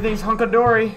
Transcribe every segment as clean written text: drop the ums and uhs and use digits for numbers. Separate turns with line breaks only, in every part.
everything's hunky-dory.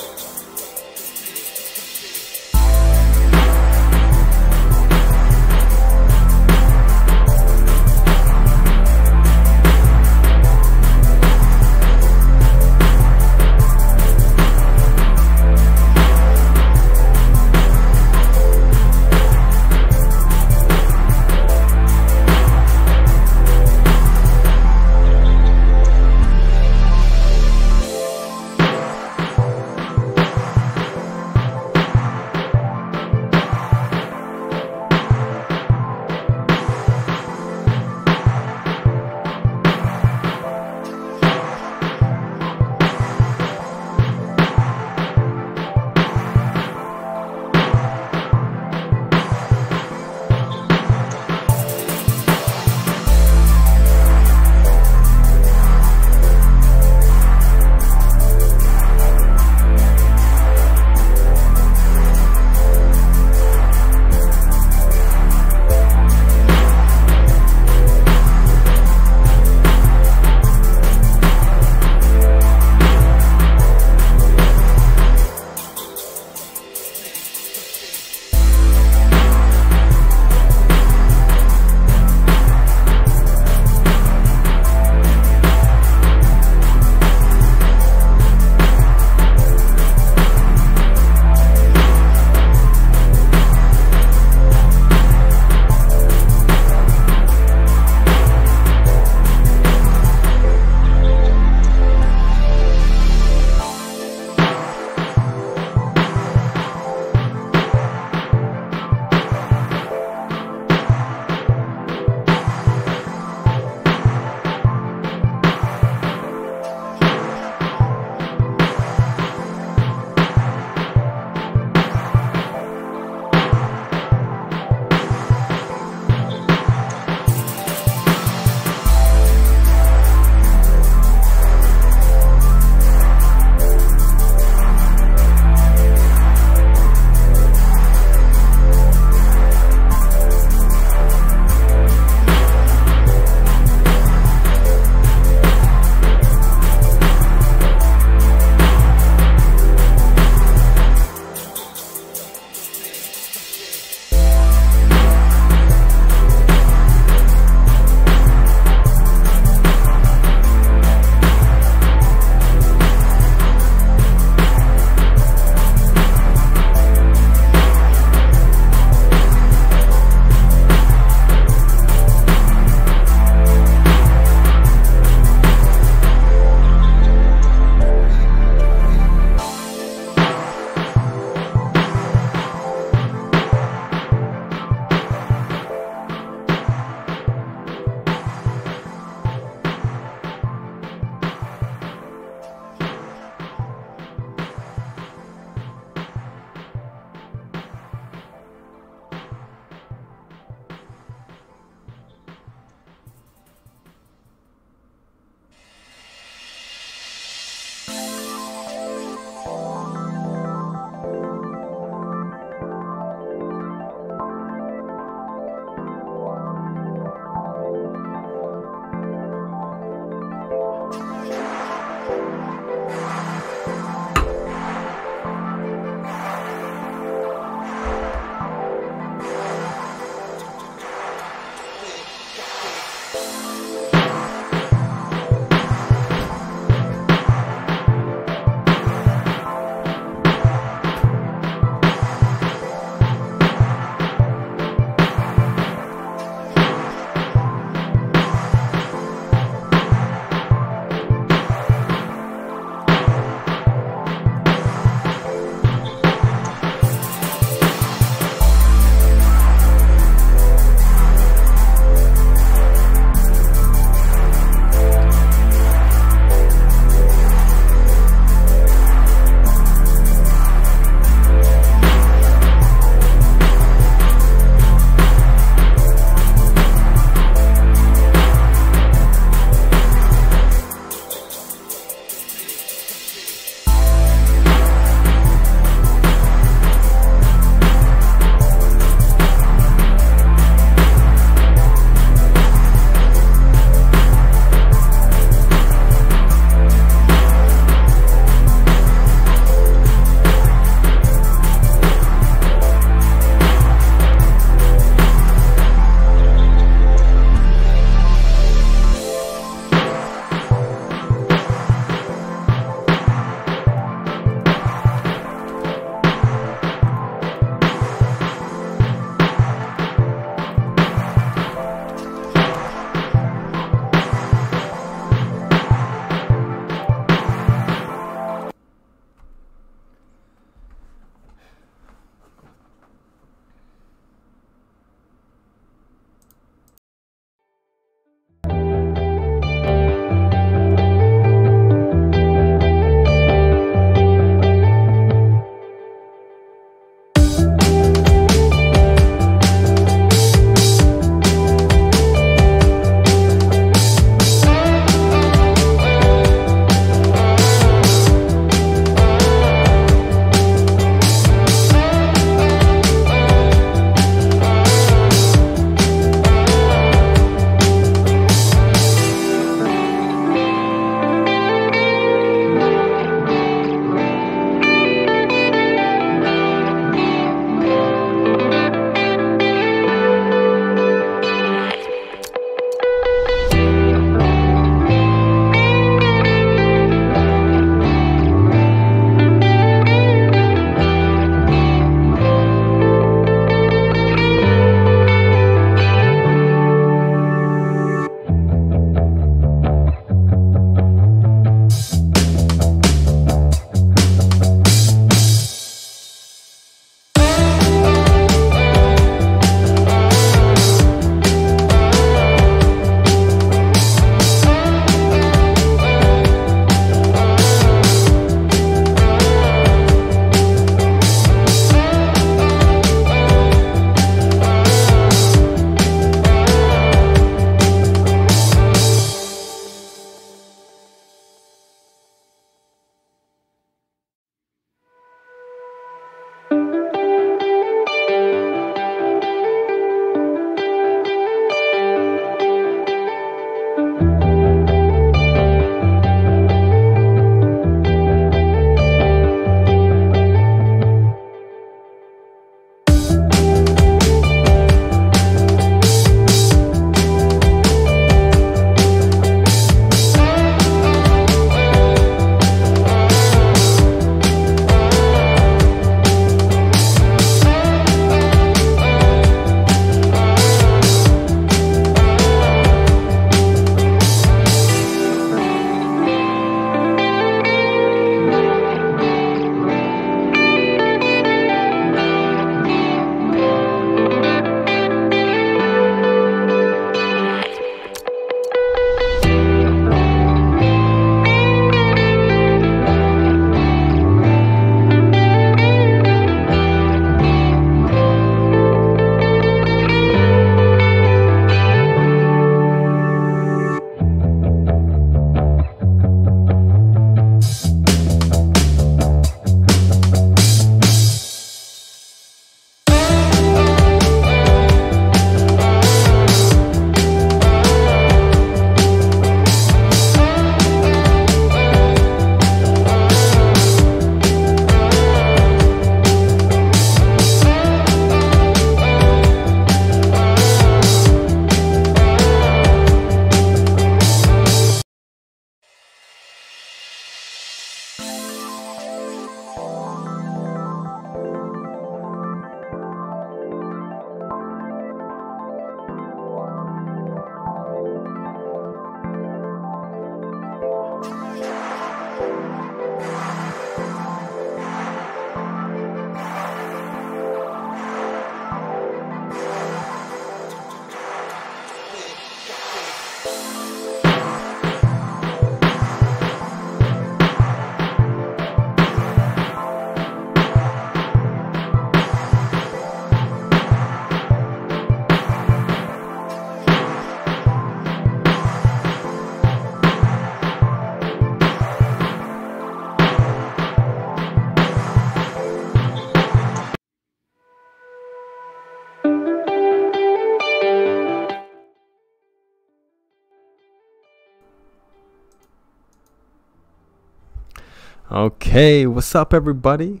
Okay, what's up, everybody?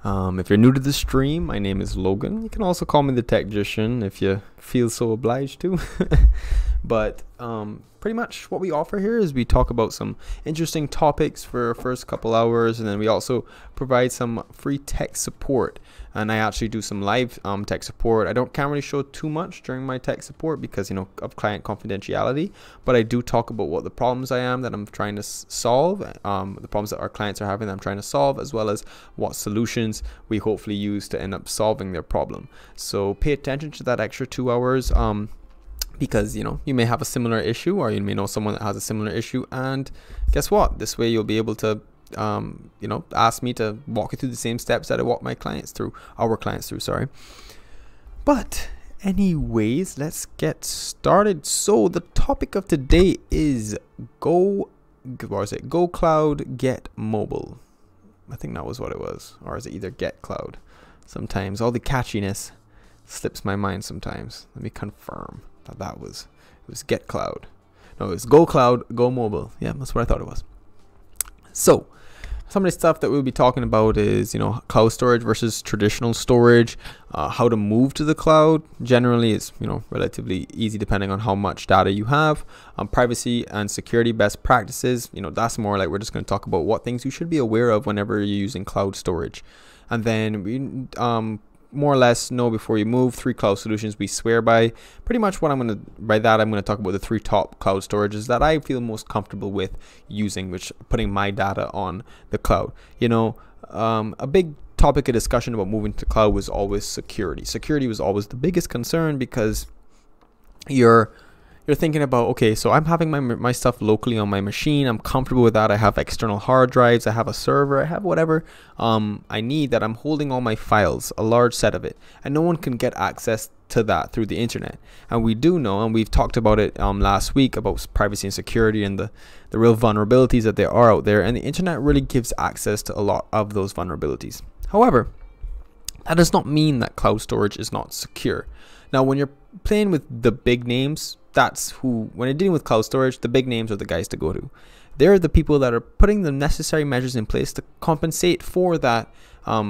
If you're new to the stream, my name is Logan. You can also call me the Techgician if you feel so obliged to. But pretty much what we offer here is we talk about some interesting topics for our first couple hours, and then we also provide some free tech support. And I actually do some live tech support. I can't really show too much during my tech support because, of client confidentiality, but I do talk about what the problems that I'm trying to solve, the problems that our clients are having that I'm trying to solve, as well as what solutions we hopefully use to end up solving their problem. So pay attention to that extra 2 hours. Because you may have a similar issue, or you may know someone that has a similar issue, and guess what, this way you'll be able to ask me to walk you through the same steps that I walk our clients through, sorry. But anyways, let's get started. So the topic of today is Go Cloud, Get Mobile. I think that was what it was, or is it either Get Cloud? Sometimes all the catchiness slips my mind sometimes. Let me confirm that it was Get Cloud. No, it's Go Cloud, Go Mobile. Yeah, that's what I thought it was. So some of the stuff that we'll be talking about is cloud storage versus traditional storage, how to move to the cloud. Generally it's relatively easy depending on how much data you have. Privacy and security best practices, that's more like we're just going to talk about what things you should be aware of whenever you're using cloud storage. And then we more or less know before you move 3 cloud solutions we swear by. Pretty much what I'm going to talk about the 3 top cloud storages that I feel most comfortable with using, which putting my data on the cloud. A big topic of discussion about moving to cloud was always security. Security was always the biggest concern because you're thinking about, okay, so I'm having my stuff locally on my machine. I'm comfortable with that. I have external hard drives. I have a server. I have whatever I need that I'm holding all my files, a large set of it. And no one can get access to that through the internet. And we do know, and we've talked about it last week, about privacy and security and the real vulnerabilities that there are out there. And the internet really gives access to a lot of those vulnerabilities. However, that does not mean that cloud storage is not secure. Now, when you're playing with the big names, when you're dealing with cloud storage, the big names are the guys to go to. They're the people that are putting the necessary measures in place to compensate for that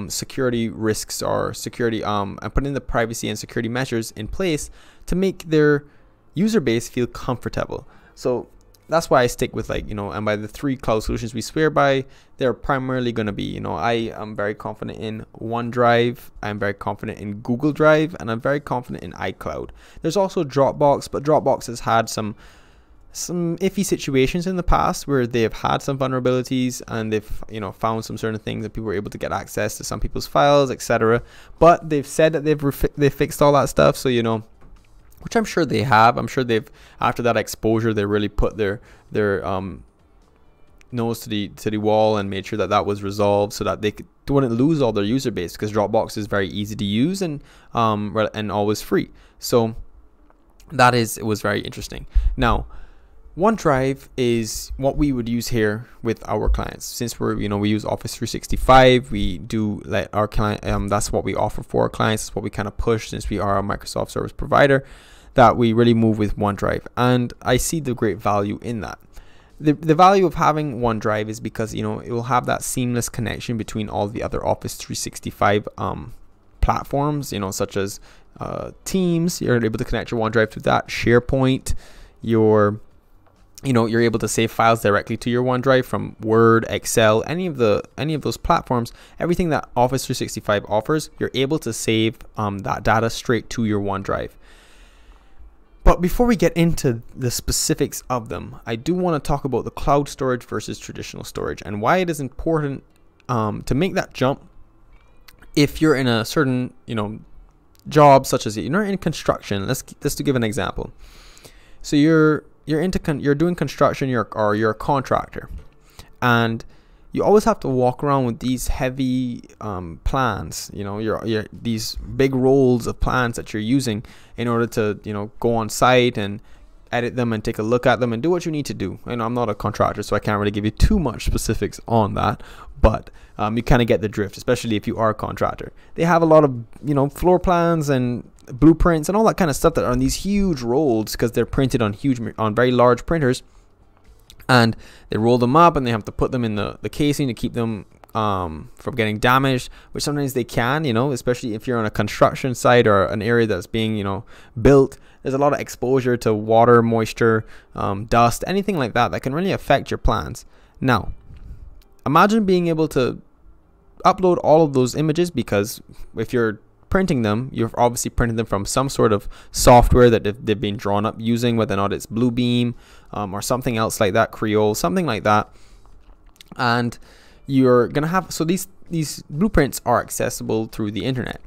security risks or security and putting the privacy and security measures in place to make their user base feel comfortable. So that's why I stick with and by the 3 cloud solutions we swear by, they're primarily going to be, I am very confident in OneDrive, I'm very confident in Google Drive, and I'm very confident in iCloud. There's also Dropbox, but Dropbox has had some iffy situations in the past where they have had some vulnerabilities and they've found some certain things that people were able to get access to some people's files, etc. But they've said that they've fixed all that stuff, so which I'm sure they have. I'm sure after that exposure, they really put their nose to the wall and made sure that was resolved so that they wouldn't lose all their user base, because Dropbox is very easy to use and always free. So it was very interesting. Now, OneDrive is what we would use here with our clients. Since we use Office 365, we do let our client, that's what we offer for our clients. That's what we kind of push, since we are a Microsoft service provider, that we really move with OneDrive. And I see the great value in that. The value of having OneDrive is because, it will have that seamless connection between all the other Office 365 platforms, such as Teams. You're able to connect your OneDrive to that. SharePoint, you're able to save files directly to your OneDrive from Word, Excel, any of those platforms. Everything that Office 365 offers, you're able to save that data straight to your OneDrive. But before we get into the specifics of them, I do want to talk about the cloud storage versus traditional storage and why it is important to make that jump if you're in a certain job, such as you're in construction. Let's give an example. So you're doing construction, you're a contractor, and you always have to walk around with these heavy plans, these big rolls of plans that you're using in order to go on site and edit them and take a look at them and do what you need to do. And I'm not a contractor, so I can't really give you too much specifics on that, but you kind of get the drift, especially if you are a contractor. They have a lot of floor plans and blueprints and all that kind of stuff that are on these huge rolls because they're printed on very large printers. and they roll them up and they have to put them in the casing to keep them from getting damaged, which sometimes they can, especially if you're on a construction site or an area that's being, built. There's a lot of exposure to water, moisture, dust, anything like that can really affect your plans. Now, imagine being able to upload all of those images, because if you're printing them, you've obviously printed them from some sort of software that they've been drawn up using, whether or not it's Bluebeam or something else like that, Creole, something like that. And you're gonna have, so these blueprints are accessible through the internet,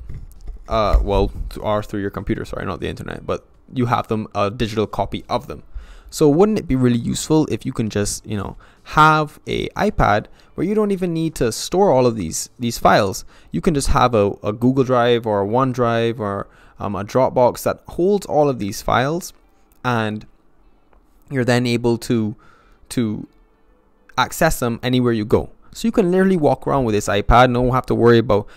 or through your computer, sorry, not the internet, but you have them, a digital copy of them. So wouldn't it be really useful if you can just have a iPad where you don't even need to store all of these files? You can just have a Google Drive or a OneDrive or a Dropbox that holds all of these files, and you're then able to access them anywhere you go. So you can literally walk around with this iPad, no have to worry about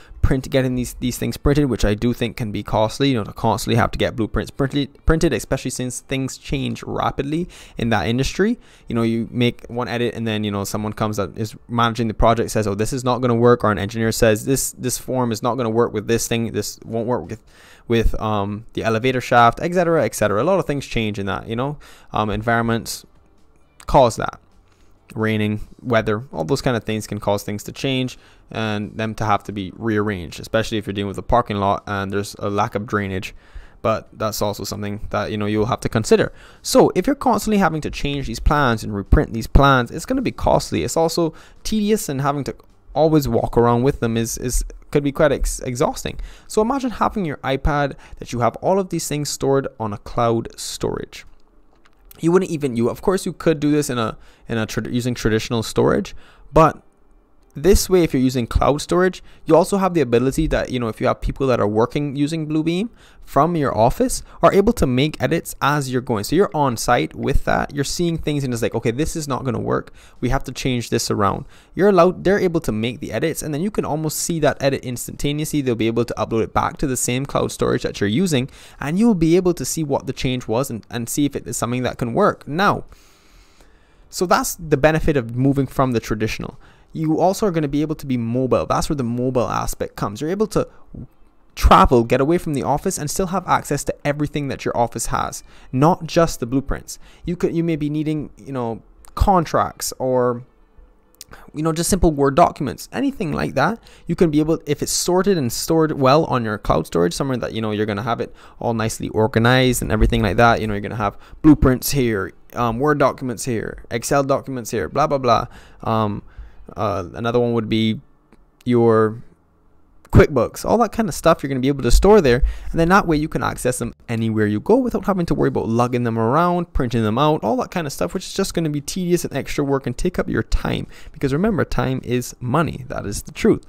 getting these things printed, which I do think can be costly, to constantly have to get blueprints printed, especially since things change rapidly in that industry. You make one edit and then someone comes that is managing the project says, oh, this is not going to work, or an engineer says this form is not going to work with this thing, this won't work with the elevator shaft, etc., etc. A lot of things change in that, environments cause that. Raining, weather, all those kind of things can cause things to change and them to have to be rearranged, especially if you're dealing with a parking lot and there's a lack of drainage. But that's also something that you'll have to consider. So if you're constantly having to change these plans and reprint these plans, it's going to be costly. It's also tedious, and having to always walk around with them could be quite exhausting. So imagine having your iPad that you have all of these things stored on a cloud storage. You wouldn't even, of course you could do this using traditional storage, but this way, if you're using cloud storage, you also have the ability that, if you have people that are working using Bluebeam from your office, are able to make edits as you're going. So you're on site with that, you're seeing things and it's like, okay, this is not going to work, we have to change this around. They're able to make the edits, and then you can almost see that edit instantaneously. They'll be able to upload it back to the same cloud storage that you're using, and you'll be able to see what the change was and see if it is something that can work. Now, so that's the benefit of moving from the traditional. You also are going to be able to be mobile. That's where the mobile aspect comes. You're able to travel, get away from the office, and still have access to everything that your office has, not just the blueprints. You may be needing, contracts, or just simple Word documents, anything like that. You can be able, if it's sorted and stored well on your cloud storage, somewhere that you're going to have it all nicely organized and everything like that. You're going to have blueprints here, Word documents here, Excel documents here, blah blah blah. Another one would be your QuickBooks, all that kind of stuff you're going to be able to store there, and then that way you can access them anywhere you go without having to worry about lugging them around, printing them out, all that kind of stuff, which is just going to be tedious and extra work and take up your time, because remember, time is money. That is the truth.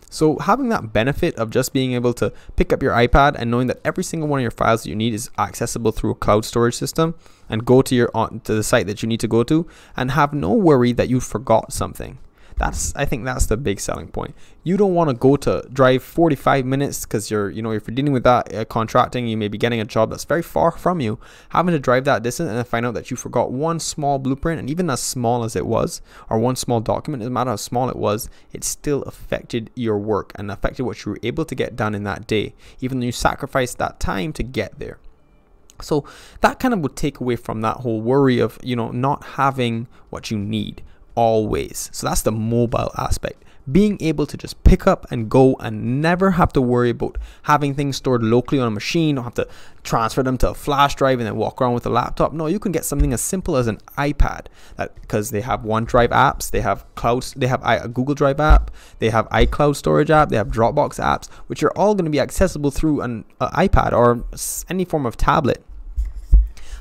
So having that benefit of just being able to pick up your iPad and knowing that every single one of your files that you need is accessible through a cloud storage system, and go to the site that you need to go to, and have no worry that you forgot something. I think that's the big selling point. You don't want to drive 45 minutes because if you're dealing with that contracting, you may be getting a job that's very far from you, having to drive that distance and then find out that you forgot one small blueprint, and even as small as it was, or one small document, no matter how small it was, it still affected your work and affected what you were able to get done in that day, even though you sacrificed that time to get there. So that kind of would take away from that whole worry of not having what you need always. So that's the mobile aspect, being able to just pick up and go and never have to worry about having things stored locally on a machine, don't have to transfer them to a flash drive and then walk around with a laptop. No, you can get something as simple as an iPad, because they have OneDrive apps, they have clouds, they have a Google Drive app, they have iCloud storage app, they have Dropbox apps, which are all going to be accessible through an iPad or any form of tablet.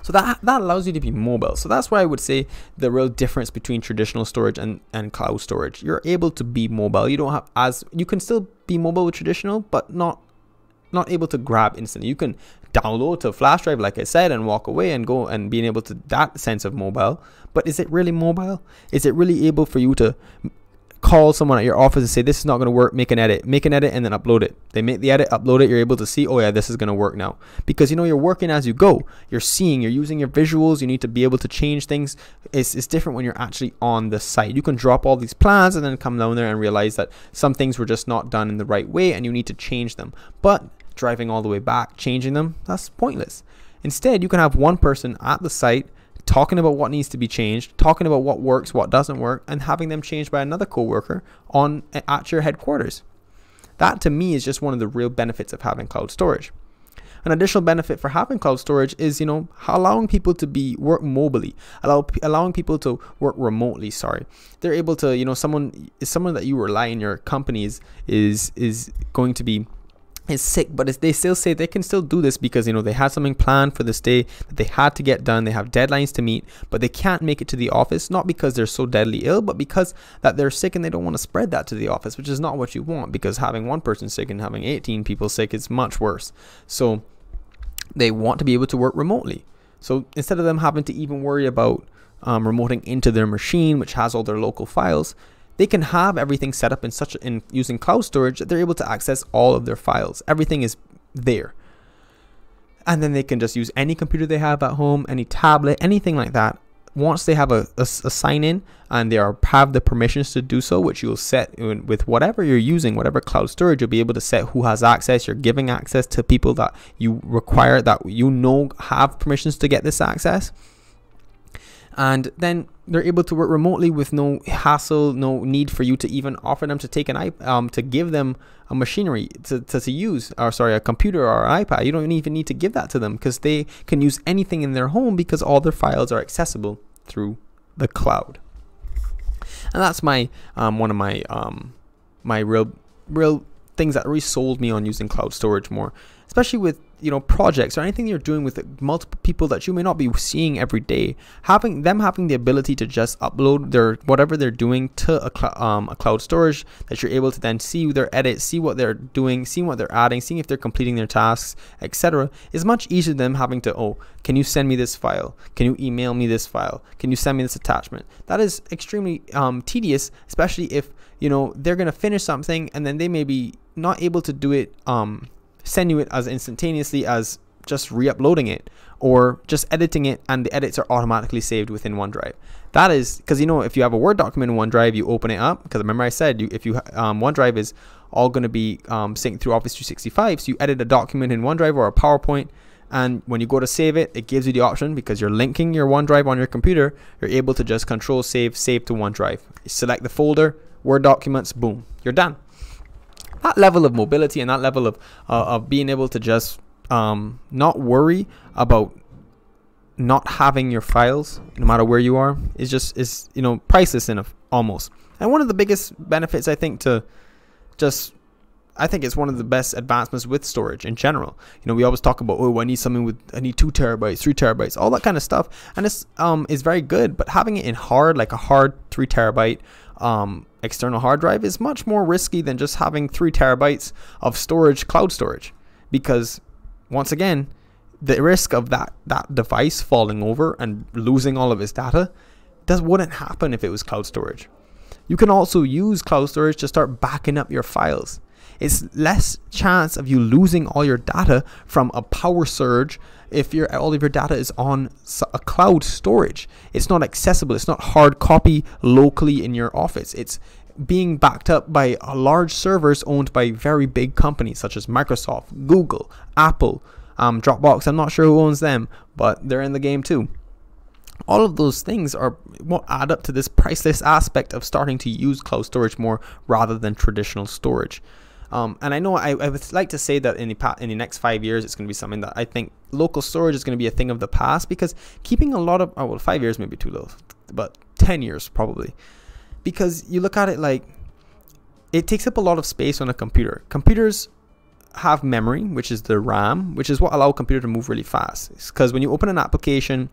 So that allows you to be mobile. So that's why I would say the real difference between traditional storage and cloud storage. You're able to be mobile. You don't have you can still be mobile with traditional, but not able to grab instantly. You can download to a flash drive, like I said, and walk away and go, and being able to that sense of mobile. But is it really mobile? Is it really able for you to call someone at your office and say, this is not going to work, make an edit, and then upload it. They make the edit, upload it, you're able to see, oh yeah, this is going to work now. Because you're working as you go. You're seeing, you're using your visuals, you need to be able to change things. It's different when you're actually on the site. You can drop all these plans and then come down there and realize that some things were just not done in the right way and you need to change them. But driving all the way back, changing them, that's pointless. Instead, you can have one person at the site talking about what needs to be changed, talking about what works, what doesn't work, and having them changed by another coworker at your headquarters. That to me is just one of the real benefits of having cloud storage. An additional benefit for having cloud storage is, allowing people to work mobilely, allowing people to work remotely. They're able to, someone that you rely on your company is going to be sick, but they still say they can still do this because they had something planned for this day that they had to get done. They have deadlines to meet, but they can't make it to the office, not because they're so deadly ill, but because that they're sick and they don't want to spread that to the office, which is not what you want, because having one person sick and having 18 people sick is much worse. So they want to be able to work remotely. So instead of them having to even worry about remoting into their machine, which has all their local files, they can have everything set up in using cloud storage that they're able to access all of their files. Everything is there. And then they can just use any computer they have at home, any tablet, anything like that. Once they have a sign in and they have the permissions to do so, which you'll set with whatever you're using, whatever cloud storage, you'll be able to set who has access. You're giving access to people that you require, that have permissions to get this access. And then they're able to work remotely with no hassle, no need for you to even offer them to take to give them a machinery to use, a computer or an iPad. You don't even need to give that to them because they can use anything in their home because all their files are accessible through the cloud. And that's my one of my my real things that really sold me on using cloud storage more, especially with projects or anything you're doing with multiple people that you may not be seeing every day. Having the ability to just upload whatever they're doing to a cloud storage that you're able to then see their edits, see what they're doing, see what they're adding, seeing if they're completing their tasks, etc. is much easier than them having to, oh, can you send me this file? Can you email me this file? Can you send me this attachment? That is extremely tedious, especially if they're gonna finish something and then they may be not able to do it, send you it as instantaneously as just re-uploading it or just editing it, and the edits are automatically saved within OneDrive. That is because if you have a Word document in OneDrive, you open it up, because remember I said OneDrive is all going to be synced through Office 365, so you edit a document in OneDrive or a PowerPoint, and when you go to save it, it gives you the option, because you're linking your OneDrive on your computer, you're able to just Control save to OneDrive. You select the folder, Word documents, boom, you're done. That level of mobility and that level of being able to just not worry about not having your files no matter where you are is priceless enough almost. And one of the biggest benefits, I think, I think it's one of the best advancements with storage in general. We always talk about, oh, I need 2 terabytes, 3 terabytes, all that kind of stuff, and it's is very good, but having it in like a hard 3 terabyte external hard drive is much more risky than just having 3 terabytes of storage, cloud storage, because once again, the risk of that device falling over and losing all of its data wouldn't happen if it was cloud storage. You can also use cloud storage to start backing up your files. It's less chance of you losing all your data from a power surge if all of your data is on a cloud storage. It's not accessible. It's not hard copy locally in your office. It's being backed up by large servers owned by very big companies such as Microsoft, Google, Apple, Dropbox. I'm not sure who owns them, but they're in the game too. All of those things are what add up to this priceless aspect of starting to use cloud storage more rather than traditional storage. And I know I would like to say that in the next 5 years, it's going to be something that I think local storage is going to be a thing of the past, because keeping a lot of, 5 years may be too low, but 10 years probably. Because you look at it like, it takes up a lot of space on a computer. Computers have memory, which is the RAM, which is what allows a computer to move really fast. Because when you open an application,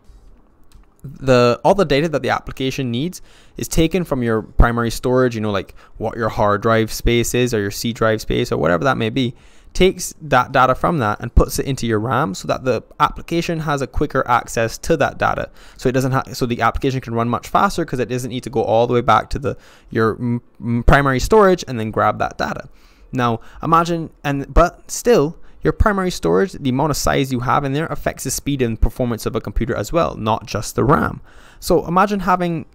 all the data that the application needs is taken from your primary storage, like what your hard drive space is or your C drive space or whatever that may be, takes that data from that and puts it into your RAM so that the application has a quicker access to that data. So it doesn't so the application can run much faster because it doesn't need to go all the way back to your primary storage and then grab that data. Now imagine, but still, your primary storage, the amount of size you have in there affects the speed and performance of a computer as well, not just the RAM. So imagine having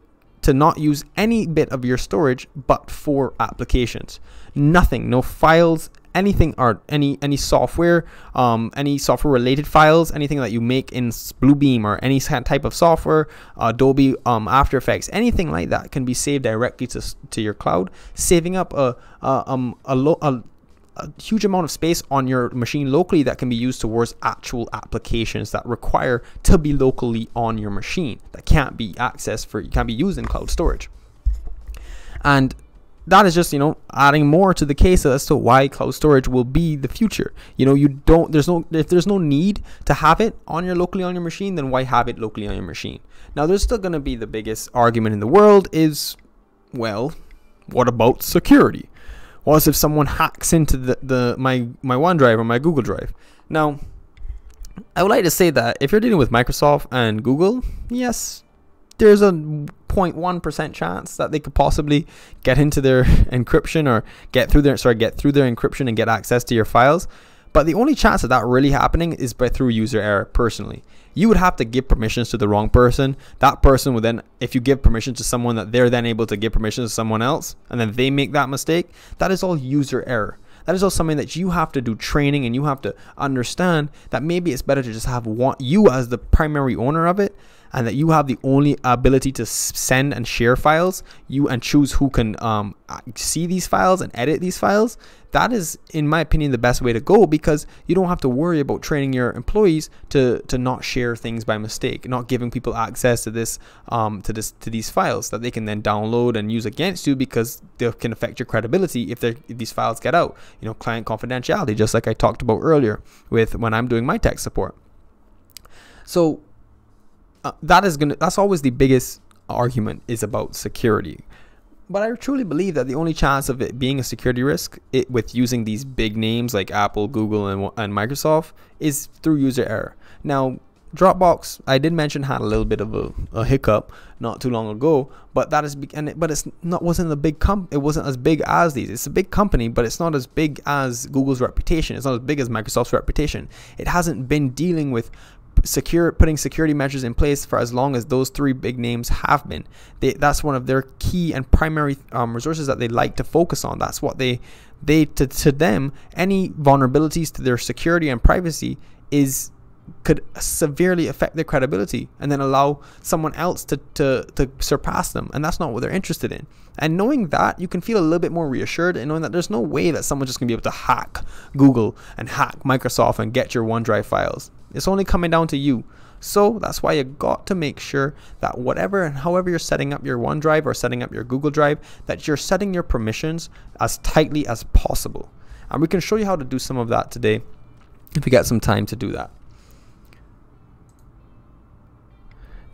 to not use any bit of your storage but for applications. Nothing, no files, anything, or any software related files, anything that you make in Bluebeam or any type of software, Adobe After Effects, anything like that can be saved directly to your cloud, saving up a huge amount of space on your machine locally that can be used towards actual applications that require to be locally on your machine, that can't be can't be used in cloud storage. And that is just, adding more to the case as to why cloud storage will be the future. If there's no need to have it locally on your machine, then why have it locally on your machine? Now, there's still going to be the biggest argument in the world is, well, what about security? What if someone hacks into my OneDrive or my Google Drive? Now, I would like to say that if you're dealing with Microsoft and Google, yes, there's a 0.1% chance that they could possibly get into their encryption or get through their encryption and get access to your files. But the only chance of that really happening is through user error. Personally, you would have to give permissions to the wrong person. That person would then, if you give permission to someone, that they're then able to give permission to someone else, and then they make that mistake. That is all user error. That is all something that you have to do training, and you have to understand that maybe it's better to just have you as the primary owner of it, and that you have the only ability to send and share files, and choose who can see these files and edit these files. That is, in my opinion, the best way to go, because you don't have to worry about training your employees to not share things by mistake, not giving people access to these files that they can then download and use against you, because they can affect your credibility if these files get out. Client confidentiality, just like I talked about earlier when I'm doing my tech support. So that's always the biggest argument, is about security. But I truly believe that the only chance of it being a security risk with using these big names like Apple, Google, and Microsoft is through user error. Now, Dropbox, I did mention, had a little bit of a hiccup not too long ago, but it wasn't as big as these. It's a big company, but it's not as big as Google's reputation. It's not as big as Microsoft's reputation. It hasn't been dealing with putting security measures in place for as long as those three big names have been. That's one of their key and primary resources that they like to focus on. That's what to them, any vulnerabilities to their security and privacy could severely affect their credibility, and then allow someone else to surpass them, and that's not what they're interested in. And knowing that, you can feel a little bit more reassured, and knowing that there's no way that someone's just gonna be able to hack Google and hack Microsoft and get your OneDrive files. It's only coming down to you. So that's why you got to make sure that however you're setting up your OneDrive or setting up your Google Drive, that you're setting your permissions as tightly as possible. And we can show you how to do some of that today if we get some time to do that.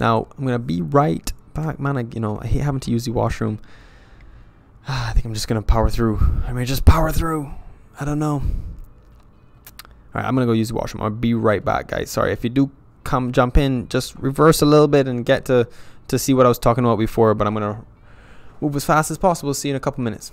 Now, I'm going to be right back. Man, I hate having to use the washroom. I think I'm just going to power through. Just power through. I don't know. All right, I'm going to go use the washroom. I'll be right back, guys. Sorry, if you do jump in, just reverse a little bit and get to see what I was talking about before, but I'm going to move as fast as possible. See you in a couple minutes.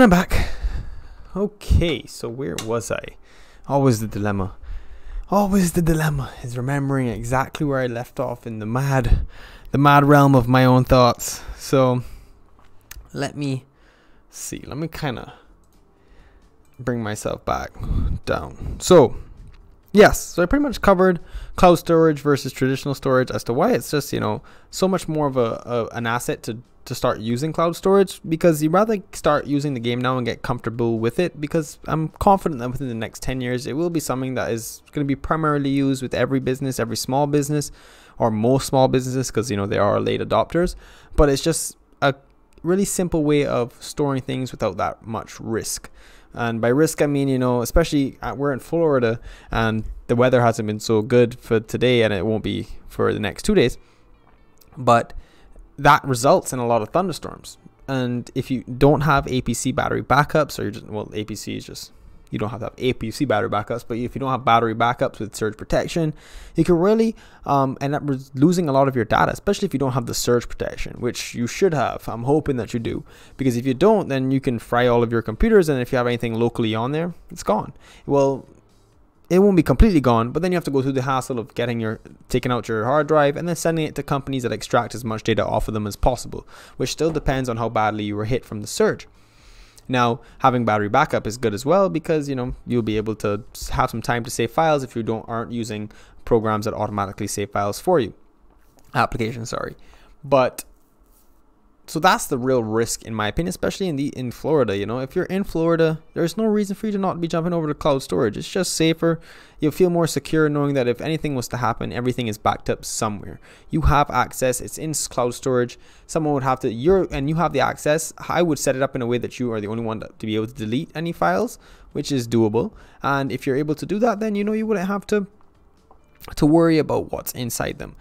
I'm back. Okay, so where was I? Always the dilemma. Always the dilemma is remembering exactly where I left off in the mad realm of my own thoughts. So let me see. Let me kind of bring myself back down. So yes, so I pretty much covered cloud storage versus traditional storage as to why it's just, you know, so much more of an asset to start using cloud storage, because you rather start using the game now and get comfortable with it, because I'm confident that within the next 10 years it will be something that is going to be primarily used with every business, every small business, or most small businesses, because, you know, they are late adopters. But it's just a really simple way of storing things without that much risk. And by risk, I mean, you know, especially we're in Florida and the weather hasn't been so good for today, and it won't be for the next 2 days. But that results in a lot of thunderstorms. And if you don't have APC battery backups, or you're just, well, APC is just, you don't have to have APC battery backups, but if you don't have battery backups with surge protection, you can really end up losing a lot of your data, especially if you don't have the surge protection, which you should have. I'm hoping that you do, because if you don't, then you can fry all of your computers, and if you have anything locally on there, it's gone. Well, it won't be completely gone, but then you have to go through the hassle of taking out your hard drive and then sending it to companies that extract as much data off of them as possible, which still depends on how badly you were hit from the surge. Now, having battery backup is good as well, because, you know, you'll be able to have some time to save files if you aren't using programs that automatically save files for you. Applications, sorry. But so that's the real risk, in my opinion, especially in Florida. You know, if you're in Florida, there's no reason for you to not be jumping over to cloud storage. It's just safer. You'll feel more secure knowing that if anything was to happen, everything is backed up somewhere. You have access. It's in cloud storage. Someone would have to, you have the access. I would set it up in a way that you are the only one to be able to delete any files, which is doable. And if you're able to do that, then, you know, you wouldn't have to worry about what's inside them.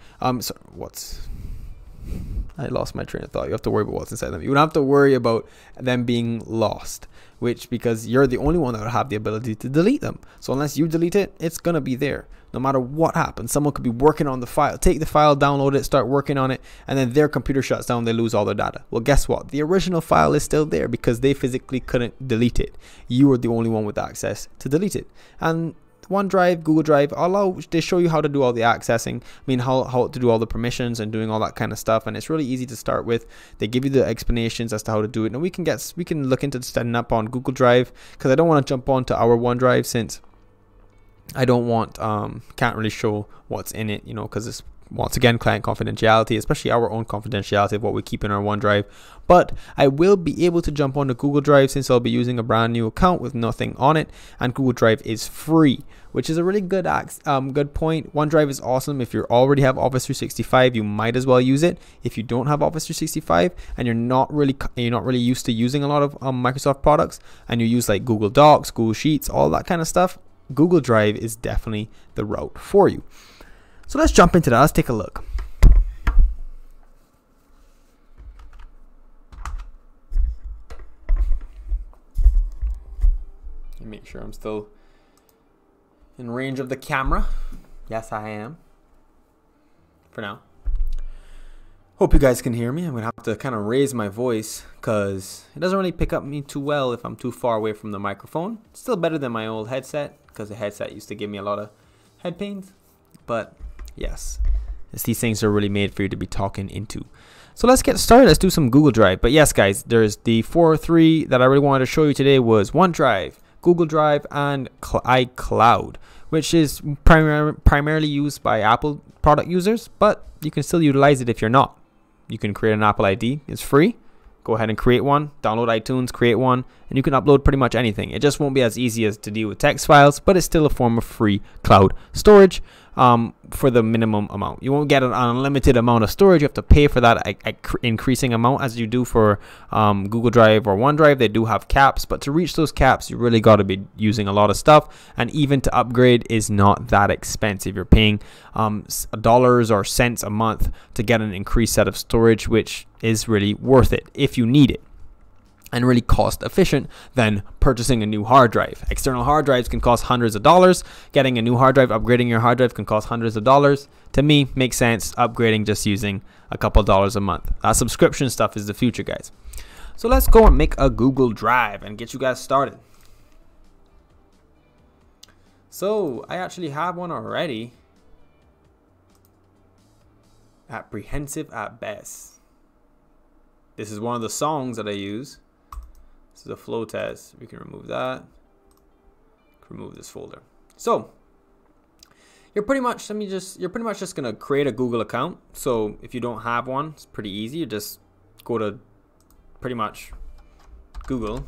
I lost my train of thought. You have to worry about what's inside them. You don't have to worry about them being lost, because you're the only one that would have the ability to delete them. So unless you delete it, it's going to be there no matter what happens. Someone could be working on the file, take the file, download it, start working on it, and then their computer shuts down, they lose all their data. Well, guess what? The original file is still there because they physically couldn't delete it. You were the only one with access to delete it. And OneDrive, Google Drive, they show you how to do all the accessing. I mean, how to do all the permissions and doing all that kind of stuff, and it's really easy to start with. They give you the explanations as to how to do it, and we can look into setting up on Google Drive, because I don't want to jump onto our OneDrive, since I don't want can't really show what's in it, you know, because it's, once again, client confidentiality, especially our own confidentiality of what we keep in our OneDrive. But I will be able to jump onto Google Drive, since I'll be using a brand new account with nothing on it, and Google Drive is free, which is a really good point. OneDrive is awesome. If you already have Office 365, you might as well use it. If you don't have Office 365 and you're not really used to using a lot of Microsoft products, and you use like Google Docs, Google Sheets, all that kind of stuff, Google Drive is definitely the route for you. So let's jump into that. Let's take a look. Make sure I'm still in range of the camera. Yes, I am. For now. Hope you guys can hear me. I'm going to have to kind of raise my voice, because it doesn't really pick up me too well if I'm too far away from the microphone. It's still better than my old headset, because the headset used to give me a lot of head pains. But yes, these things are really made for you to be talking into. So let's get started. Let's do some Google Drive. But yes, guys, there's the 4 that I really wanted to show you today was OneDrive, Google Drive, and iCloud, which is primarily used by Apple product users, but you can still utilize it if you're not. You can create an Apple ID. It's free. Go ahead and create one, download iTunes, create one, and you can upload pretty much anything. It just won't be as easy as to deal with text files, but it's still a form of free cloud storage for the minimum amount. You won't get an unlimited amount of storage. You have to pay for that increasing amount as you do for Google Drive or OneDrive. They do have caps, but to reach those caps, you really got to be using a lot of stuff, and even to upgrade is not that expensive. You're paying dollars or cents a month to get an increased set of storage, which is really worth it if you need it, and really cost efficient than purchasing a new hard drive. External hard drives can cost hundreds of dollars. Getting a new hard drive, upgrading your hard drive can cost hundreds of dollars. To me, makes sense upgrading just using a couple dollars a month. That subscription stuff is the future, guys. So let's go and make a Google Drive and get you guys started. So I actually have one already. Apprehensive at best. This is one of the songs that I use. This is a flow test. We can remove that. Remove this folder. So you're pretty much just gonna create a Google account. So if you don't have one, it's pretty easy. You just go to pretty much Google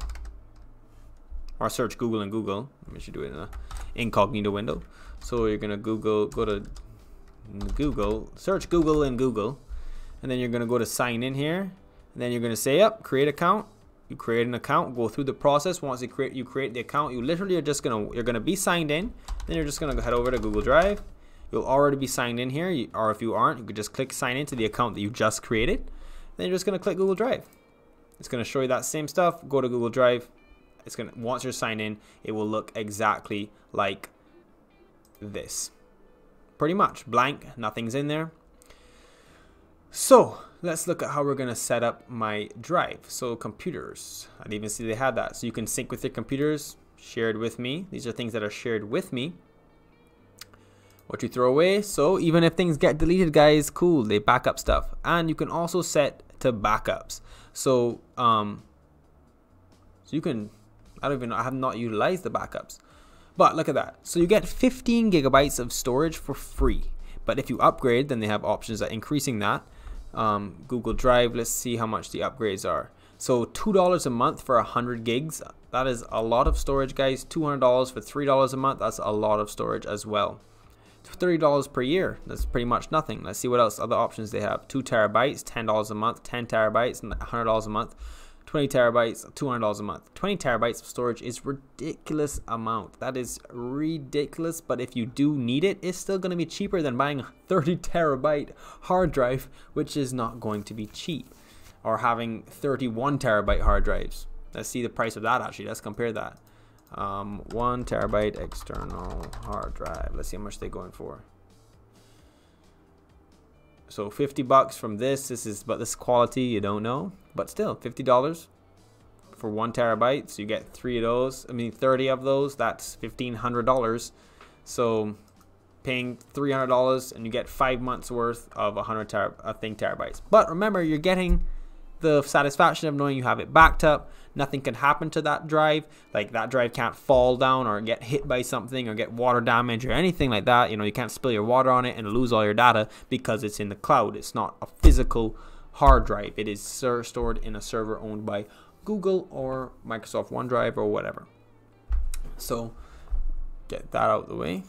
or search Google in Google. I should do it in an incognito window. So you're gonna go to Google, search Google in Google, and then you're gonna go to sign in here, and then you're gonna say, yep, create account. You create an account, go through the process. Once you create the account, you literally are just you're gonna be signed in. Then you're just gonna head over to Google Drive. You'll already be signed in here, or if you aren't, you could just click sign in to the account that you just created. Then you're just gonna click Google Drive. It's gonna show you that same stuff. Go to Google Drive. It's gonna, once you're signed in, it will look exactly like this. Pretty much blank, nothing's in there. So let's look at how we're gonna set up my drive. So computers, I didn't even see they had that. So you can sync with your computers, shared with me. These are things that are shared with me. What you throw away. So even if things get deleted, guys, cool, they back up stuff. And you can also set to backups. So you can, I have not utilized the backups, but look at that. So you get 15 gigabytes of storage for free. But if you upgrade, then they have options at increasing that. Google Drive, let's see how much the upgrades are. So $2 a month for 100 gigs. That is a lot of storage, guys. $200 for $3 a month. That's a lot of storage as well. $30 per year. That's pretty much nothing. Let's see what else other options they have. 2 terabytes, $10 a month. 10 terabytes, $100 a month. 20 terabytes, $200 a month. 20 terabytes of storage is ridiculous amount. That is ridiculous, but if you do need it, it's still going to be cheaper than buying a 30 terabyte hard drive, which is not going to be cheap, or having 31 terabyte hard drives. Let's see the price of that actually. Let's compare that. 1 terabyte external hard drive. Let's see how much they're going for. So $50 from this is, but this quality you don't know, but still $50 for 1 terabyte. So you get 3 of those. I mean 30 of those. That's $1,500. So paying $300 and you get 5 months worth of 100 terabytes. But remember, you're getting the satisfaction of knowing you have it backed up. Nothing can happen to that drive. Like that drive can't fall down or get hit by something or get water damage or anything like that. You know, you can't spill your water on it and lose all your data because it's in the cloud. It's not a physical hard drive. It is stored in a server owned by Google or Microsoft OneDrive or whatever. So get that out of the way.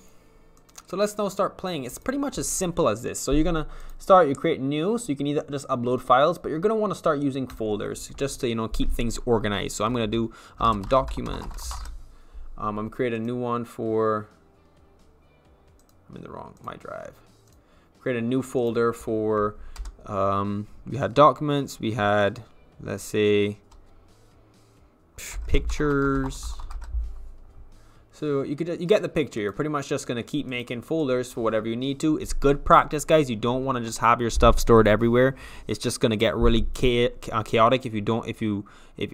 So let's now start playing. It's pretty much as simple as this. So you're gonna start, you create new, so you can either just upload files, but you're gonna want to start using folders just to, you know, keep things organized. So I'm gonna do documents. I'm gonna create a new one for, I'm in the wrong, my drive. Create a new folder for, we had documents, we had, let's say, pictures. So you get the picture. You're pretty much just gonna keep making folders for whatever you need to. It's good practice, guys. You don't want to just have your stuff stored everywhere. It's just gonna get really chaotic if you don't. If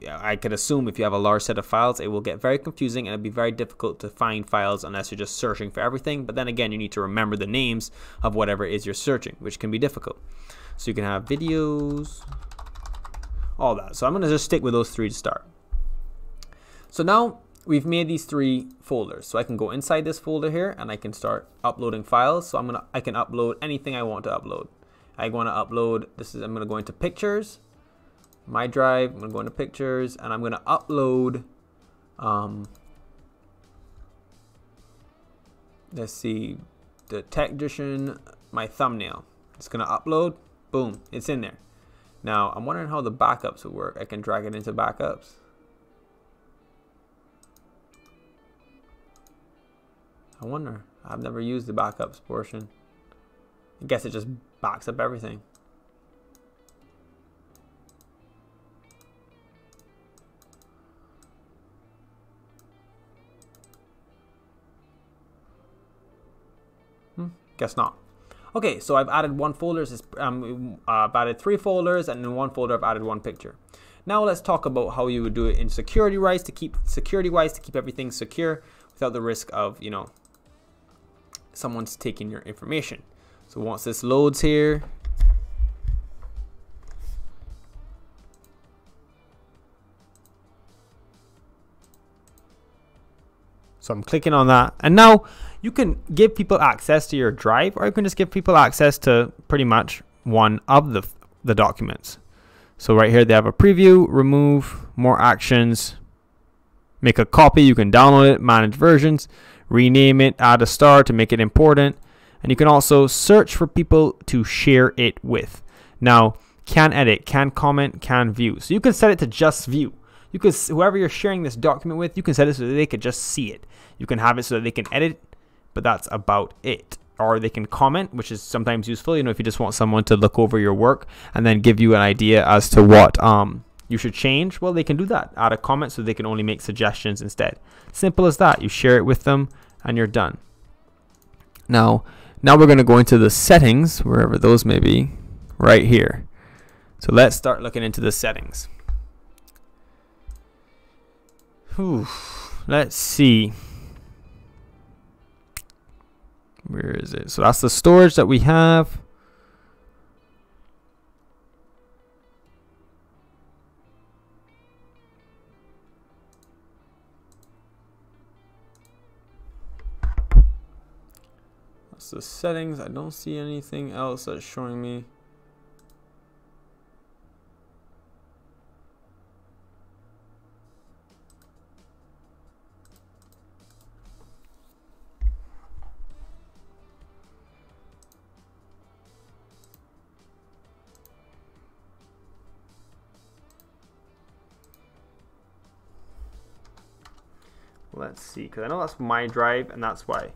I could assume if you have a large set of files, it will get very confusing and it'd be very difficult to find files unless you're just searching for everything. But then again, you need to remember the names of whatever it is you're searching, which can be difficult. So you can have videos, all that. So I'm gonna just stick with those 3 to start. So now we've made these 3 folders, so I can go inside this folder here and I can start uploading files. So I can upload anything I want to upload. I want to upload, I'm gonna go into pictures, my drive, I'm gonna go into pictures, and I'm gonna upload, let's see, the Techgician, my thumbnail. It's gonna upload, boom, it's in there. Now I'm wondering how the backups would work. I can drag it into backups. I wonder. I've never used the backups portion. I guess it just backs up everything. Guess not. Okay, so I've added 1 folder. I've added 3 folders, and in 1 folder I've added 1 picture. Now let's talk about how you would do it in security-wise to keep everything secure without the risk of, you know, someone's taking your information. So once this loads here, so I'm clicking on that, and now you can give people access to your drive, or you can just give people access to pretty much one of the documents. So right here they have a preview, remove, more actions, make a copy, you can download it, manage versions, rename it, add a star to make it important, and you can also search for people to share it with. Now, can edit, can comment, can view. So you can set it to just view. You could, whoever you're sharing this document with, you can set it so that they could just see it. You can have it so that they can edit, but that's about it. Or they can comment, which is sometimes useful, you know, if you just want someone to look over your work and then give you an idea as to what you should change. Well, they can do that, add a comment, so they can only make suggestions instead. Simple as that. You share it with them and you're done. Now we're going to go into the settings, wherever those may be, right here. So let's start looking into the settings. Let's see. Where is it? So that's the storage that we have. That's the settings. I don't see anything else that's showing me. Let's see, because I know that's my drive, and that's why.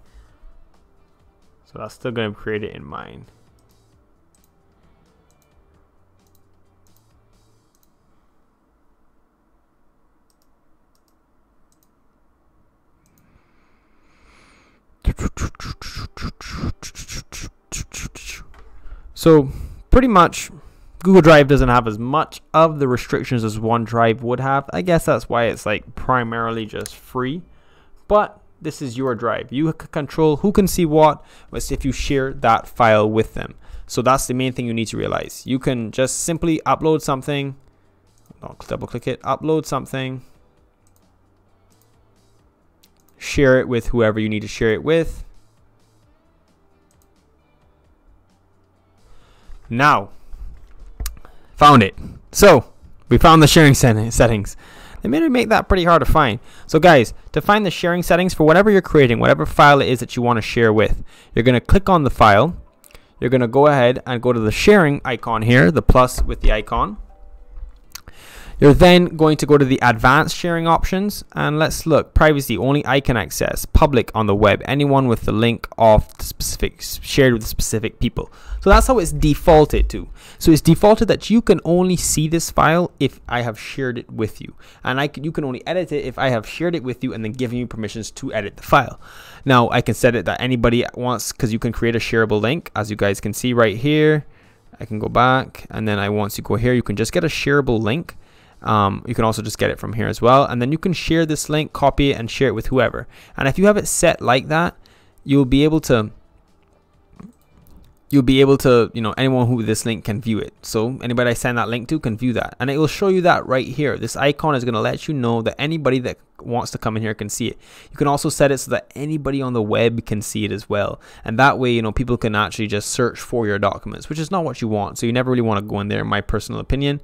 So that's still going to create it in mine. So pretty much Google Drive doesn't have as much of the restrictions as OneDrive would have. I guess that's why it's like primarily just free. But this is your drive. You can control who can see what if you share that file with them. So that's the main thing you need to realize. You can just simply upload something. I'll double click it. Upload something. Share it with whoever you need to share it with. Now, found it. So we found the sharing settings. They made make that pretty hard to find. So guys, to find the sharing settings for whatever you're creating, whatever file it is that you want to share with, you're going to click on the file. You're going to go ahead and go to the sharing icon here, the plus with the icon. You're then going to go to the advanced sharing options, and let's look. Privacy, only I can access. Public, on the web, anyone with the link of the specific, shared with specific people. So that's how it's defaulted to. So it's defaulted that you can only see this file if I have shared it with you, and you can only edit it if I have shared it with you and then given you permissions to edit the file. Now I can set it that anybody wants, because you can create a shareable link, as you guys can see right here. I can go back, and then once you go here, you can just get a shareable link. You can also just get it from here as well, and then you can share this link, copy it, and share it with whoever. And if you have it set like that, you'll be able to, you know, anyone who this link can view it. So anybody I send that link to can view that, and it will show you that right here. This icon is going to let you know that anybody that wants to come in here can see it. You can also set it so that anybody on the web can see it as well, and that way, you know, people can actually just search for your documents, which is not what you want. So you never really want to go in there, in my personal opinion.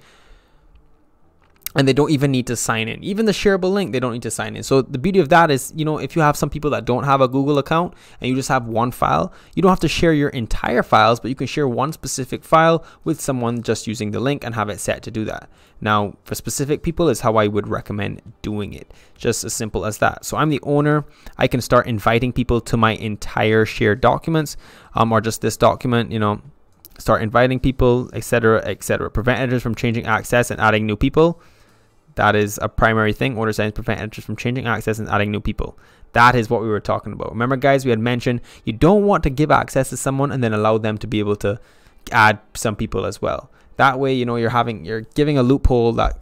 And they don't even need to sign in. Even the shareable link, they don't need to sign in. So the beauty of that is, you know, if you have some people that don't have a Google account and you just have one file, you don't have to share your entire files, but you can share one specific file with someone just using the link and have it set to do that. Now, for specific people is how I would recommend doing it. Just as simple as that. So I'm the owner. I can start inviting people to my entire shared documents, or just this document, you know, start inviting people, etc., etc. Prevent editors from changing access and adding new people. That is a primary thing. Order settings prevent editors from changing access and adding new people. That is what we were talking about. Remember, guys, we had mentioned you don't want to give access to someone and then allow them to be able to add some people as well. That way, you know, you're giving a loophole that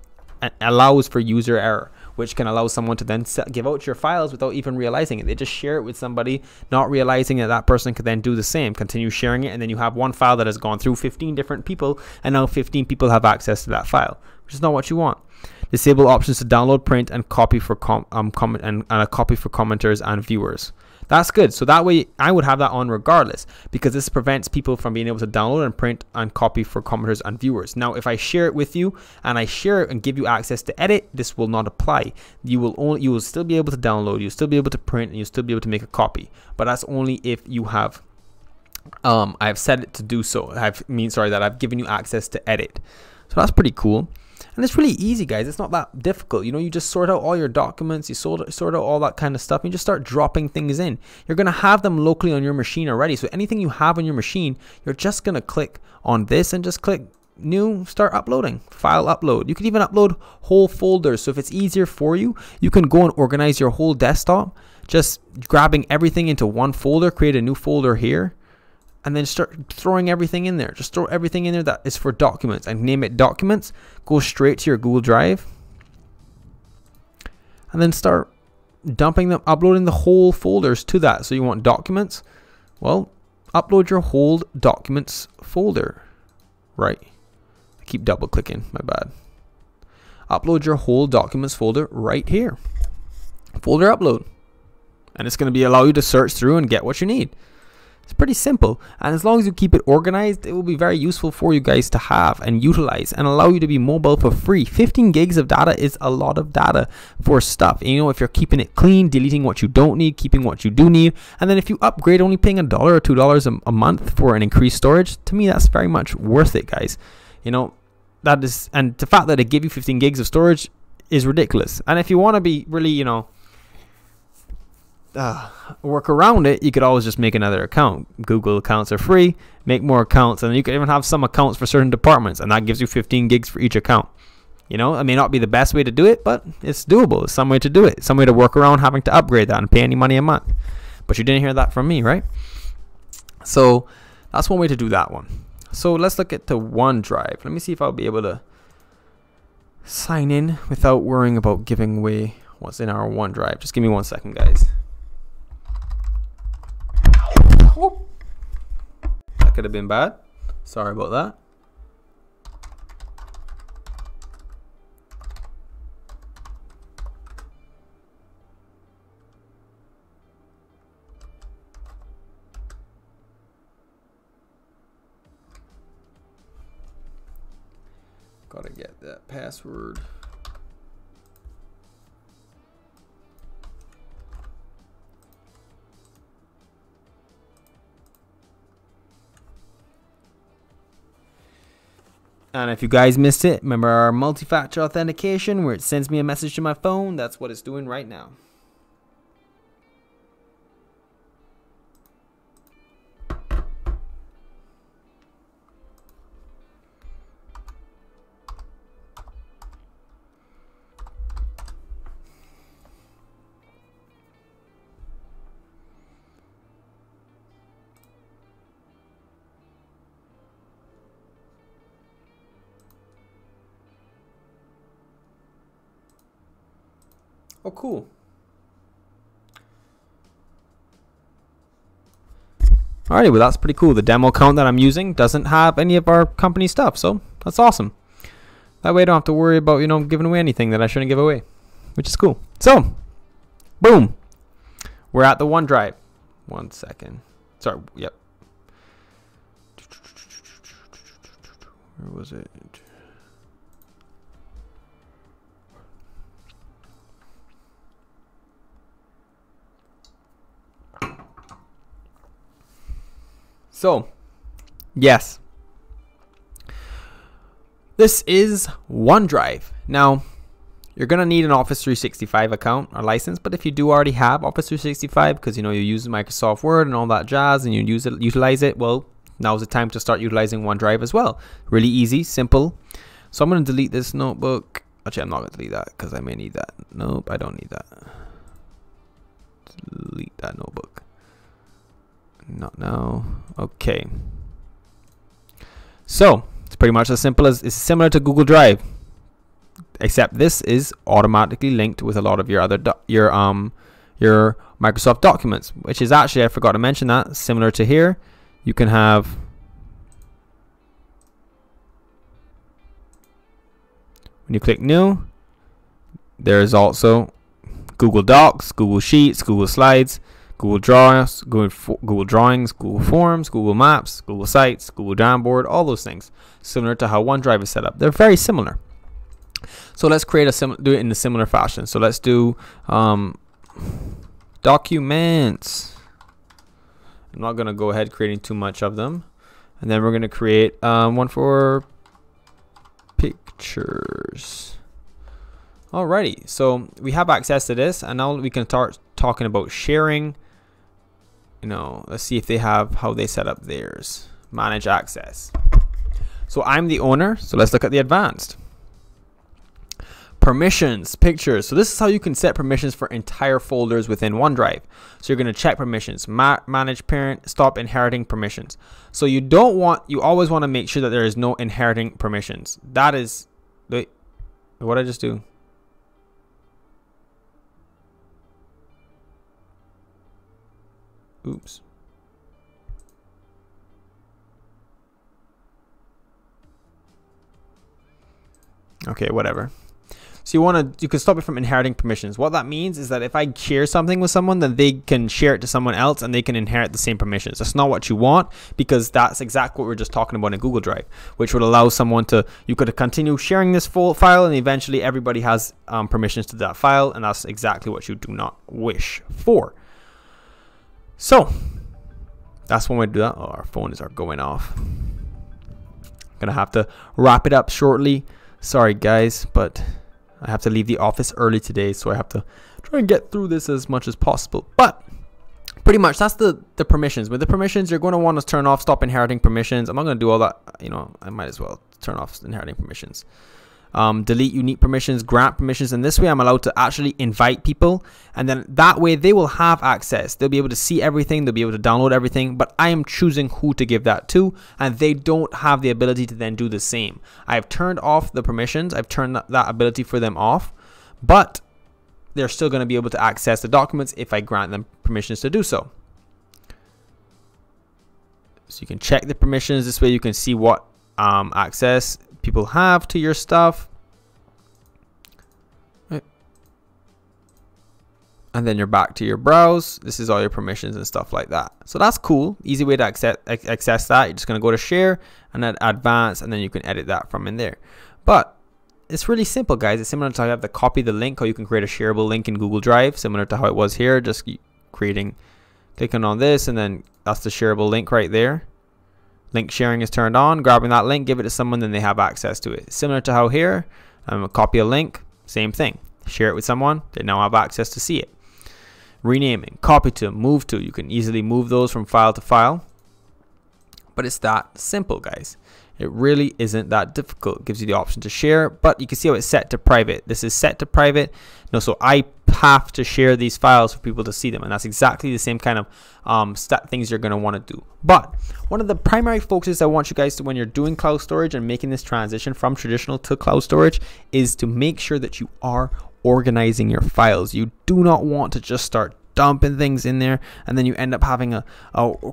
allows for user error, which can allow someone to then give out your files without even realizing it. They just share it with somebody, not realizing that that person could then do the same, continue sharing it, and then you have one file that has gone through 15 different people, and now 15 people have access to that file, which is not what you want. Disable options to download, print, and copy for comment and a copy for commenters and viewers. That's good. So that way I would have that on regardless, because this prevents people from being able to download and print and copy for commenters and viewers. Now, if I share it with you and I share it and give you access to edit, this will not apply. You will still be able to download, you'll still be able to print, and you'll still be able to make a copy. But that's only if you have I've set it to do so. That I've given you access to edit. So that's pretty cool. And it's really easy, guys. It's not that difficult. You know, you just sort out all your documents, you sort out all that kind of stuff, and you just start dropping things in. You're going to have them locally on your machine already. So anything you have on your machine, you're just going to click on this and just click new, start uploading, file upload. You can even upload whole folders. So if it's easier for you, you can go and organize your whole desktop, just grabbing everything into one folder, create a new folder here, and then start throwing everything in there. Just throw everything in there that is for documents and name it documents. Go straight to your Google Drive and then start dumping them, uploading the whole folders to that. So you want documents? Well, upload your whole documents folder, right? I keep double clicking, my bad. Upload your whole documents folder right here. Folder upload. And it's going to allow you to search through and get what you need. It's pretty simple, and as long as you keep it organized, it will be very useful for you guys to have and utilize and allow you to be mobile for free. 15 gigs of data is a lot of data for stuff. And, you know, if you're keeping it clean, deleting what you don't need, keeping what you do need, and then if you upgrade, only paying $1 or $2 a month for an increased storage, to me that's very much worth it, guys. You know, that is, and the fact that it give you 15 gigs of storage is ridiculous. And if you want to be really, you know, work around it, you could always just make another account. Google accounts are free. Make more accounts, and you can even have some accounts for certain departments, and that gives you 15 gigs for each account. You know, it may not be the best way to do it, but it's doable. It's some way to do it. Some way to work around having to upgrade that and pay any money a month. But you didn't hear that from me, right? So that's one way to do that one. So let's look at the OneDrive. Let me see if I'll be able to sign in without worrying about giving away what's in our OneDrive. Just give me 1 second, guys. That could have been bad. Sorry about that. Gotta get that password. And if you guys missed it, remember our multi-factor authentication where it sends me a message to my phone? That's what it's doing right now. Oh, cool. Alrighty, well that's pretty cool. The demo account that I'm using doesn't have any of our company stuff, so that's awesome. That way I don't have to worry about, you know, giving away anything that I shouldn't give away, which is cool. So, boom. We're at the OneDrive. 1 second. Sorry, yep. Where was it? So, yes, this is OneDrive. Now, you're going to need an Office 365 account or license, but if you do already have Office 365 because, you know, you use Microsoft Word and all that jazz and you utilize it, well, now's the time to start utilizing OneDrive as well. Really easy, simple. So I'm going to delete this notebook. Actually, I'm not going to delete that because I may need that. Nope, I don't need that. Delete that notebook. Not now. Okay. So it's pretty much as simple as, it's similar to Google Drive. except this is automatically linked with a lot of your other your Microsoft documents, which is actually, I forgot to mention that, similar to here. You can have when you click new, there's also Google Docs, Google Sheets, Google Slides, Google Drawings, Google Drawings, Google Forms, Google Maps, Google Sites, Google Jamboard, all those things, similar to how OneDrive is set up. They're very similar. So let's create do it in a similar fashion. So let's do documents. I'm not going to go ahead creating too much of them. And then we're going to create one for pictures. Alrighty, so we have access to this, and now we can start talking about sharing. You know, let's see if they have how they set up theirs. Manage access. So I'm the owner, so let's look at the advanced. Permissions, pictures. So this is how you can set permissions for entire folders within OneDrive. So you're going to check permissions, manage parent, stop inheriting permissions. So you always want to make sure that there is no inheriting permissions. That is, wait, what did I just do? Oops. Okay, whatever. So you can stop it from inheriting permissions. What that means is that if I share something with someone, then they can share it to someone else and they can inherit the same permissions. That's not what you want, because that's exactly what we were just talking about in Google Drive, which would allow someone to, you could continue sharing this full file and eventually everybody has permissions to that file, and that's exactly what you do not wish for. So that's one way to do that. Oh, our phones are going off. Gonna have to wrap it up shortly. Sorry guys, but I have to leave the office early today, so I have to try and get through this as much as possible. But pretty much that's the permissions. With the permissions, you're going to want to turn off stop inheriting permissions. I'm not going to do all that, you know, I might as well turn off inheriting permissions. Delete unique permissions, grant permissions, and this way I'm allowed to actually invite people, and then that way they will have access. They'll be able to see everything, they'll be able to download everything, but I am choosing who to give that to, and they don't have the ability to then do the same. I've turned off the permissions, I've turned that ability for them off, but they're still going to be able to access the documents if I grant them permissions to do so. So you can check the permissions. This way you can see what access people have to your stuff. Right. And then you're back to your browse. This is all your permissions and stuff like that. So that's cool. Easy way to access that. You're just going to go to share and then advanced, and then you can edit that from in there. But it's really simple, guys. It's similar to how you have to copy the link, or you can create a shareable link in Google Drive, similar to how it was here. Just clicking on this, and then that's the shareable link right there. Link sharing is turned on. Grabbing that link, give it to someone, then they have access to it. Similar to how here, copy a link, same thing. Share it with someone, they now have access to see it. Renaming, copy to, move to. You can easily move those from file to file. But it's that simple, guys. It really isn't that difficult. It gives you the option to share, but you can see how it's set to private. This is set to private. No, so I have to share these files for people to see them, and that's exactly the same kind of things you're going to want to do. But one of the primary focuses I want you guys to, when you're doing cloud storage and making this transition from traditional to cloud storage, is to make sure that you are organizing your files. You do not want to just start dumping things in there and then you end up having a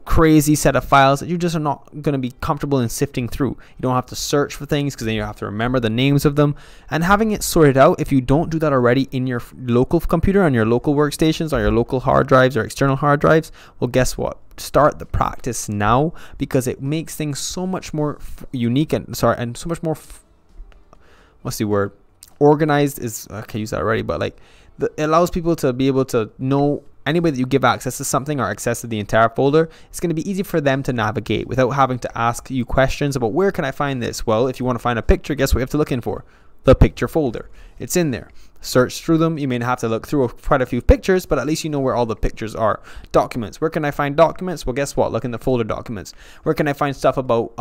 crazy set of files that you just are not going to be comfortable in sifting through. You don't have to search for things because then you have to remember the names of them, and having it sorted out, if you don't do that already in your local computer, on your local workstations, or your local hard drives or external hard drives, well, guess what? Start the practice now, because it makes things so much more unique and so much more what's the word, organized is, I can use that already, but like it allows people to be able to know anybody that you give access to something or access to the entire folder. It's going to be easy for them to navigate without having to ask you questions about where can I find this. Well, if you want to find a picture, guess what you have to look in for? The picture folder. It's in there. Search through them. You may have to look through quite a few pictures, but at least you know where all the pictures are. Documents. Where can I find documents? Well, guess what? Look in the folder documents. Where can I find stuff about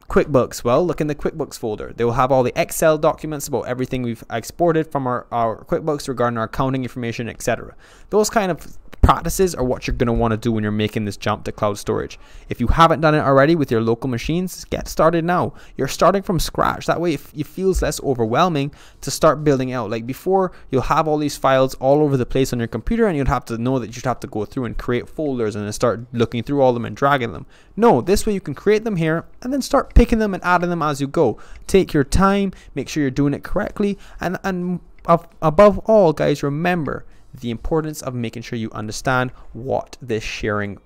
QuickBooks? Well, look in the QuickBooks folder. They will have all the Excel documents about everything we've exported from our QuickBooks regarding our accounting information, etc. Those kind of practices are what you're going to want to do when you're making this jump to cloud storage. If you haven't done it already with your local machines, get started now. You're starting from scratch. That way it feels less overwhelming to start building out. Like before, you'll have all these files all over the place on your computer, and you'd have to know that you'd have to go through and create folders and then start looking through all of them and dragging them. No, this way you can create them here and then start picking them and adding them as you go. Take your time, make sure you're doing it correctly, and above all, guys, remember the importance of making sure you understand what this sharing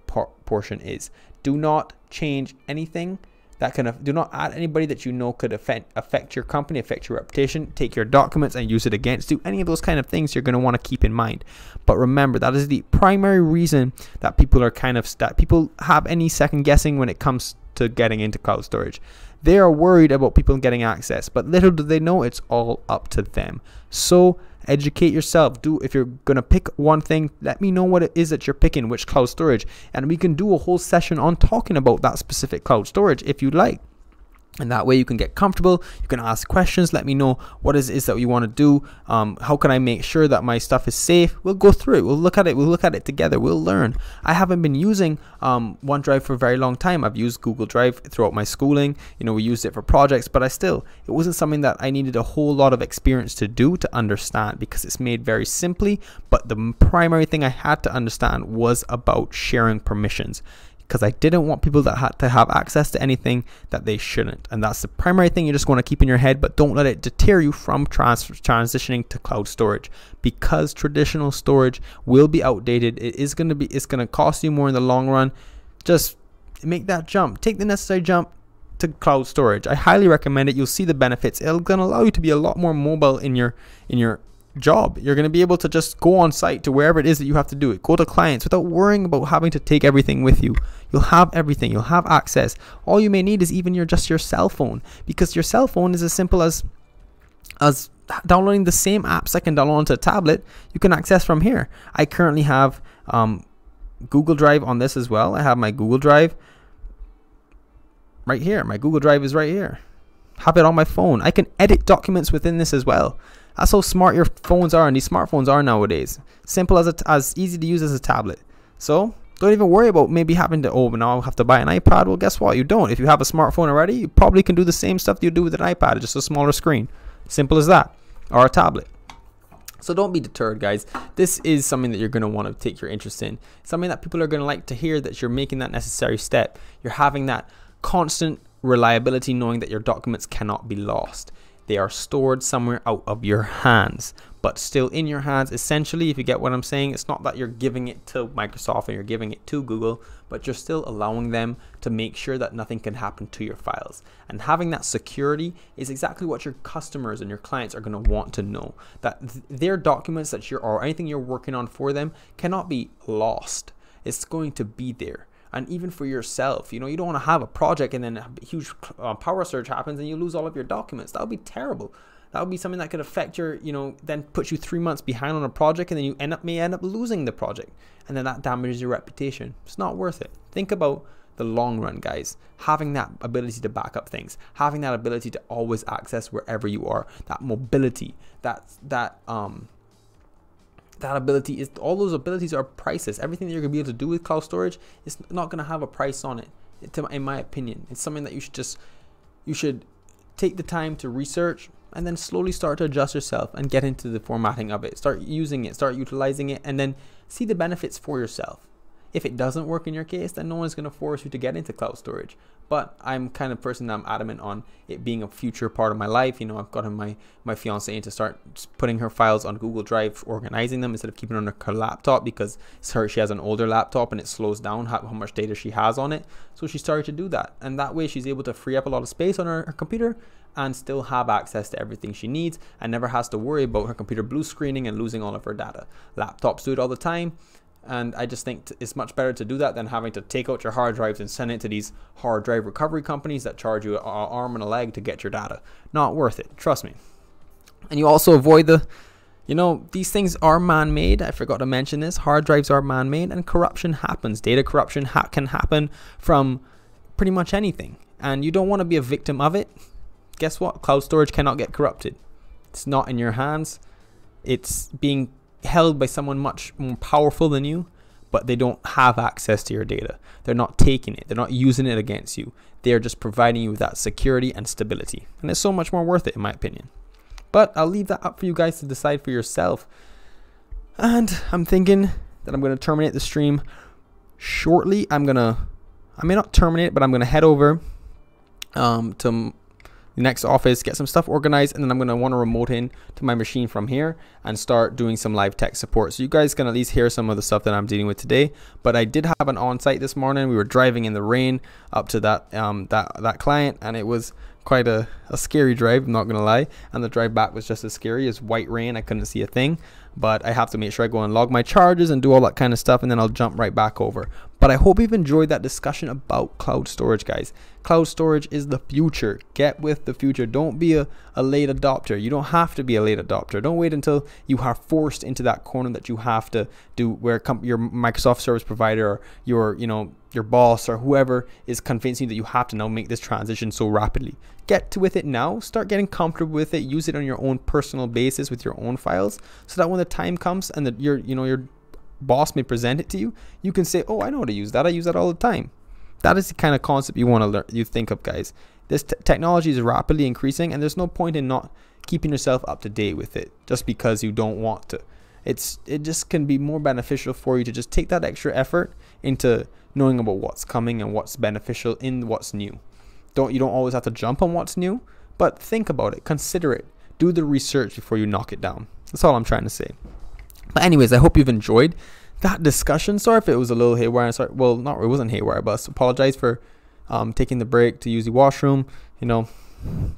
portion is. Do not change anything that do not add anybody that you know could affect your company, affect your reputation, take your documents and use it against you. Any of those kind of things you're going to want to keep in mind. But remember, that is the primary reason that people are people have any second guessing when it comes to getting into cloud storage. They are worried about people getting access, but little do they know it's all up to them. So educate yourself. If you're going to pick one thing, let me know what it is that you're picking, which cloud storage, and we can do a whole session on talking about that specific cloud storage if you'd like. And that way you can get comfortable, you can ask questions, let me know what it is that you want to do, how can I make sure that my stuff is safe. We'll go through it, we'll look at it together, we'll learn. I haven't been using OneDrive for a very long time. I've used Google Drive throughout my schooling, we used it for projects, but it wasn't something that I needed a whole lot of experience to do to understand, because it's made very simply. But the primary thing I had to understand was about sharing permissions, because I didn't want people that had to have access to anything that they shouldn't. And that's the primary thing you just want to keep in your head, but don't let it deter you from transitioning to cloud storage, because traditional storage will be outdated. It's going to cost you more in the long run. Just make that jump, take the necessary jump to cloud storage. I highly recommend it. You'll see the benefits. It's going to allow you to be a lot more mobile in your job. You're going to be able to just go on site to wherever it is that you have to do it, go to clients without worrying about having to take everything with you. You'll have everything, you'll have access. All you may need is even just your cell phone, because your cell phone is as simple as downloading the same apps I can download onto a tablet. You can access from here. I currently have Google Drive on this as well. I have my Google Drive right here. My Google Drive is right here. Have it on my phone. I can edit documents within this as well. That's how smart your phones are, and these smartphones are nowadays. Simple as easy to use as a tablet. So don't even worry about maybe having to, now I'll have to buy an iPad. Well, guess what? You don't. If you have a smartphone already, you probably can do the same stuff you do with an iPad, just a smaller screen. Simple as that. Or a tablet. So don't be deterred, guys. This is something that you're going to want to take your interest in. Something that people are going to like to hear, that you're making that necessary step. You're having that constant reliability, knowing that your documents cannot be lost. They are stored somewhere out of your hands, but still in your hands. Essentially, if you get what I'm saying, it's not that you're giving it to Microsoft and you're giving it to Google, but you're still allowing them to make sure that nothing can happen to your files. And having that security is exactly what your customers and your clients are going to want to know, that their documents or anything you're working on for them cannot be lost. It's going to be there. And even for yourself, you don't want to have a project and then a huge power surge happens and you lose all of your documents. That would be terrible. That would be something that could affect your, then put you 3 months behind on a project, and then you may end up losing the project, and then that damages your reputation. It's not worth it. Think about the long run, guys. Having that ability to back up things, having that ability to always access wherever you are, that mobility, that ability is, all those abilities are priceless. Everything that you're gonna be able to do with cloud storage is not gonna have a price on it. In my opinion, it's something that you should take the time to research, and then slowly start to adjust yourself and get into the formatting of it. Start using it, start utilizing it, and then see the benefits for yourself. If it doesn't work in your case, then no one's going to force you to get into cloud storage. But I'm kind of person that I'm adamant on it being a future part of my life. I've gotten my fiance to start putting her files on Google Drive, organizing them instead of keeping them on her laptop, because she has an older laptop and it slows down how much data she has on it. So she started to do that. And that way she's able to free up a lot of space on her computer and still have access to everything she needs, and never has to worry about her computer blue screening and losing all of her data. Laptops do it all the time. And I just think it's much better to do that than having to take out your hard drives and send it to these hard drive recovery companies that charge you an arm and a leg to get your data. Not worth it, trust me. And you also avoid these things are man-made. I forgot to mention this. Hard drives are man-made, and corruption happens. Data corruption can happen from pretty much anything. And you don't want to be a victim of it. Guess what? Cloud storage cannot get corrupted. It's not in your hands. It's being held by someone much more powerful than you, but they don't have access to your data. They're not taking it. They're not using it against you. They are just providing you with that security and stability. And it's so much more worth it, in my opinion. But I'll leave that up for you guys to decide for yourself. And I'm thinking that I'm going to terminate the stream shortly. I may not terminate it, but I'm going to head over to the next office, get some stuff organized, and then I'm going to want to remote in to my machine from here and start doing some live tech support. So you guys can at least hear some of the stuff that I'm dealing with today. But I did have an on-site this morning. We were driving in the rain up to that client, and it was quite a scary drive, I'm not going to lie. And the drive back was just as scary as white rain. I couldn't see a thing. But I have to make sure I go and log my charges and do all that kind of stuff, and then I'll jump right back over. But I hope you've enjoyed that discussion about cloud storage, guys. Cloud storage is the future. Get with the future. Don't be a late adopter. You don't have to be a late adopter. Don't wait until you are forced into that corner that you have to do, where your Microsoft service provider or your boss or whoever is convincing you that you have to now make this transition so rapidly. Get with it now. Start getting comfortable with it. Use it on your own personal basis with your own files, so that when the time comes and that your boss may present it to you, you can say, "Oh, I know how to use that. I use that all the time." That is the kind of concept you want to learn. You think of, guys. This technology is rapidly increasing, and there's no point in not keeping yourself up to date with it just because you don't want to. It just can be more beneficial for you to just take that extra effort into knowing about what's coming and what's beneficial in what's new. You don't always have to jump on what's new, but think about it, consider it, do the research before you knock it down. That's all I'm trying to say. But anyways, I hope you've enjoyed that discussion. Sorry if it was a little haywire. Sorry, well, it wasn't haywire, but I apologize for taking the break to use the washroom.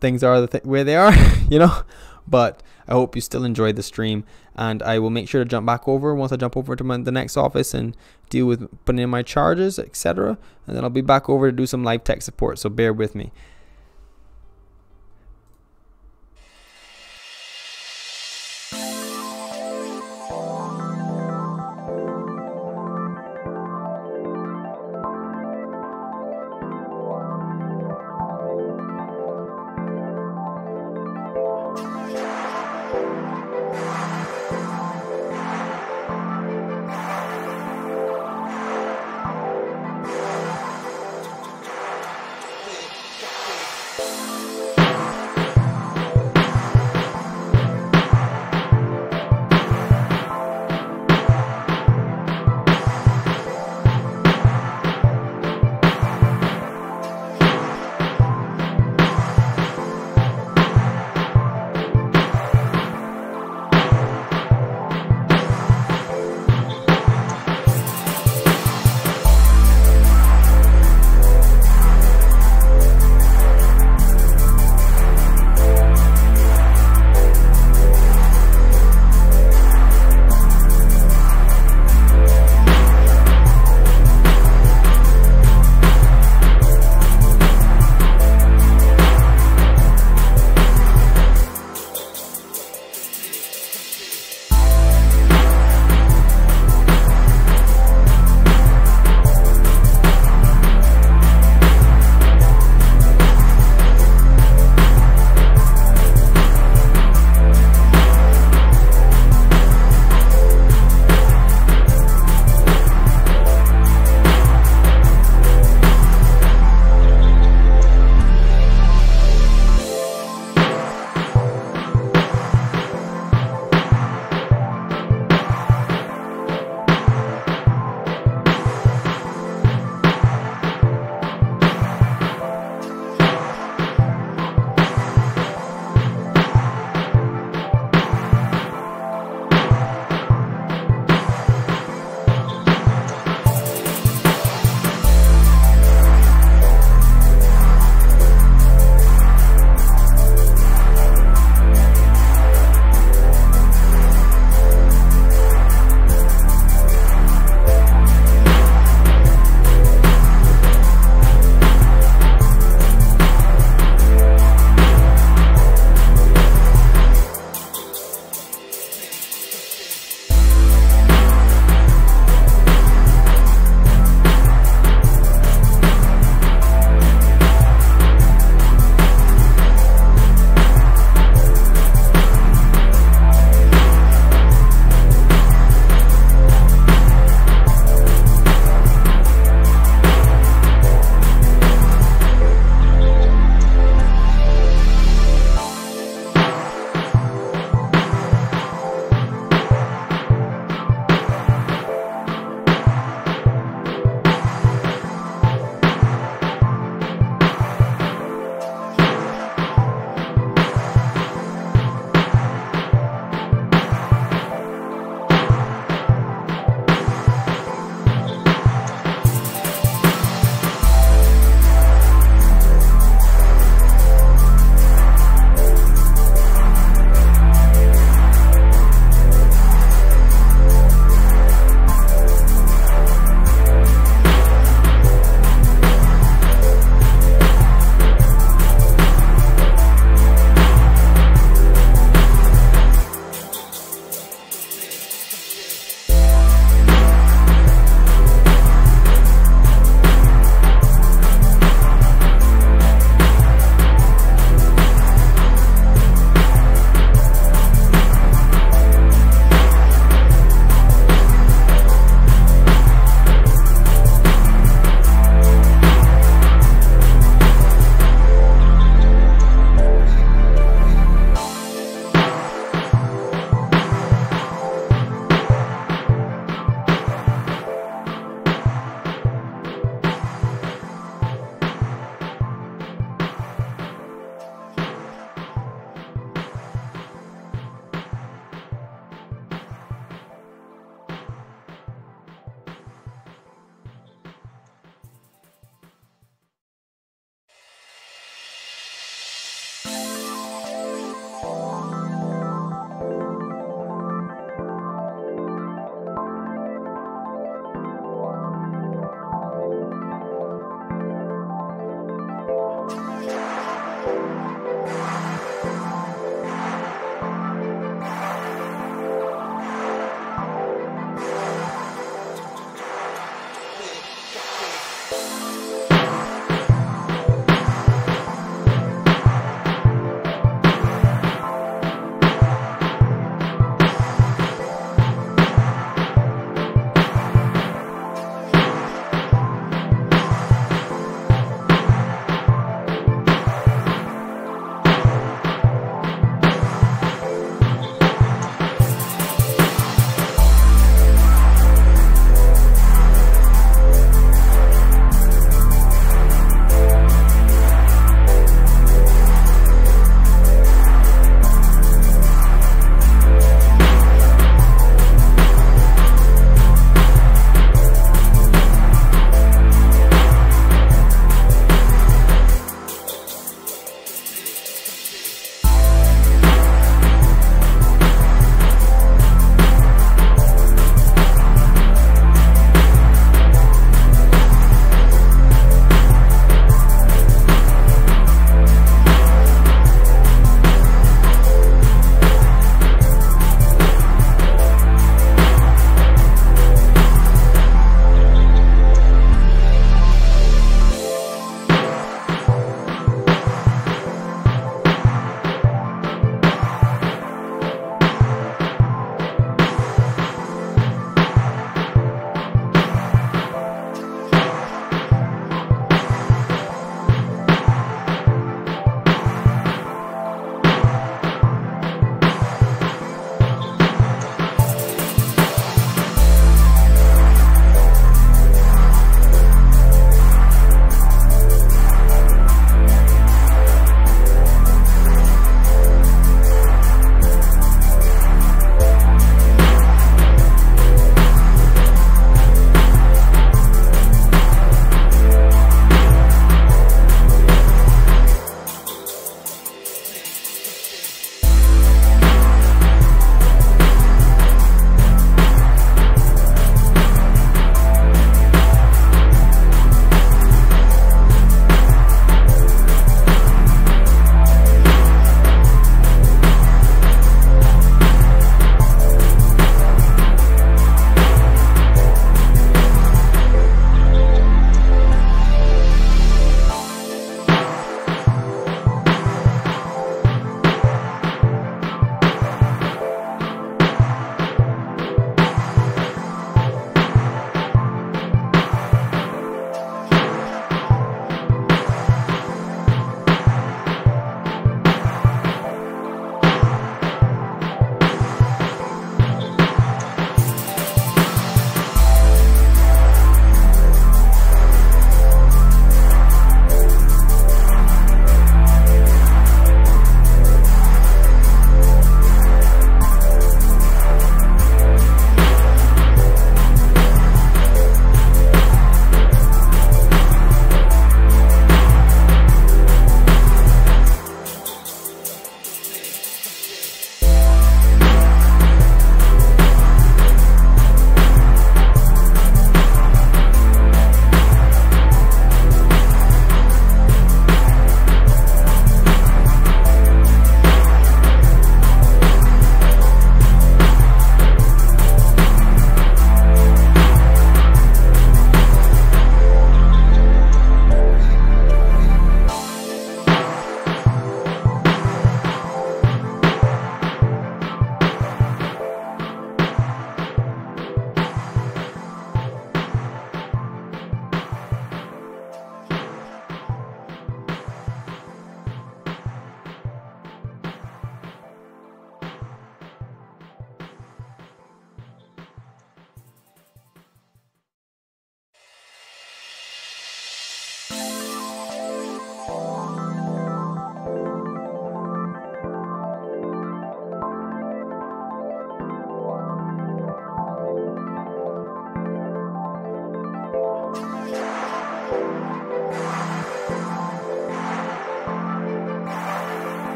Things are the way they are, But I hope you still enjoyed the stream, and I will make sure to jump back over once I jump over to the next office and deal with putting in my charges, etc. And then I'll be back over to do some live tech support, so bear with me.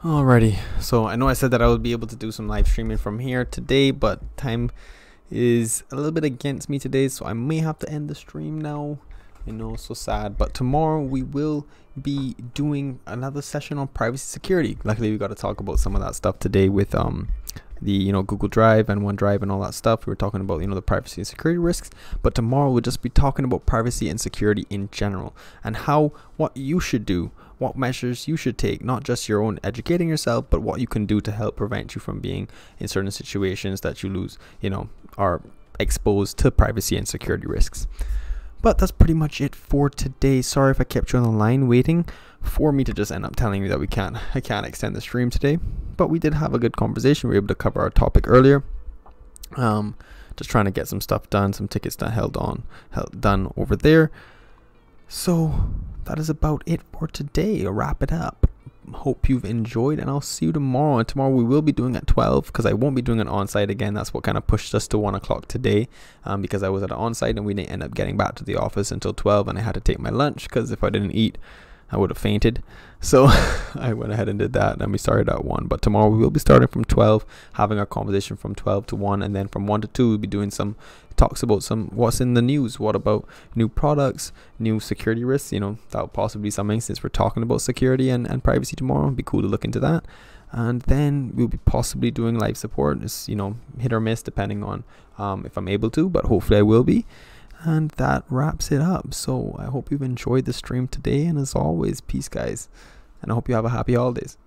Alrighty, so I know I said that I would be able to do some live streaming from here today, but time is a little bit against me today, so I may have to end the stream now. You know, so sad. But tomorrow we will be doing another session on privacy security. Luckily, we got to talk about some of that stuff today with the Google Drive and OneDrive and all that stuff. We were talking about the privacy and security risks, but tomorrow we'll just be talking about privacy and security in general, and what you should do, what measures you should take, not just your own educating yourself, but what you can do to help prevent you from being in certain situations that you are exposed to privacy and security risks. But that's pretty much it for today. Sorry if I kept you on the line waiting for me to just end up telling you that I can't extend the stream today. But we did have a good conversation. We were able to cover our topic earlier. Just trying to get some stuff done, some tickets done over there. So that is about it for today. I'll wrap it up. Hope you've enjoyed, and I'll see you tomorrow. And tomorrow we will be doing at 12 because I won't be doing an on-site again. That's what kind of pushed us to 1 o'clock today, because I was at an on-site and we didn't end up getting back to the office until 12, and I had to take my lunch because if I didn't eat I would have fainted. So I went ahead and did that, and we started at 1. But tomorrow we will be starting from 12, having our conversation from 12 to 1, and then from 1 to 2 we'll be doing some talks about what's in the news. What about new products, new security risks? That'll possibly be something, since we're talking about security and privacy tomorrow. It'd be cool to look into that. And then we'll be possibly doing live support. It's hit or miss depending on if I'm able to, but hopefully I will be. And that wraps it up. So I hope you've enjoyed the stream today, and as always, peace guys, and I hope you have a happy holidays.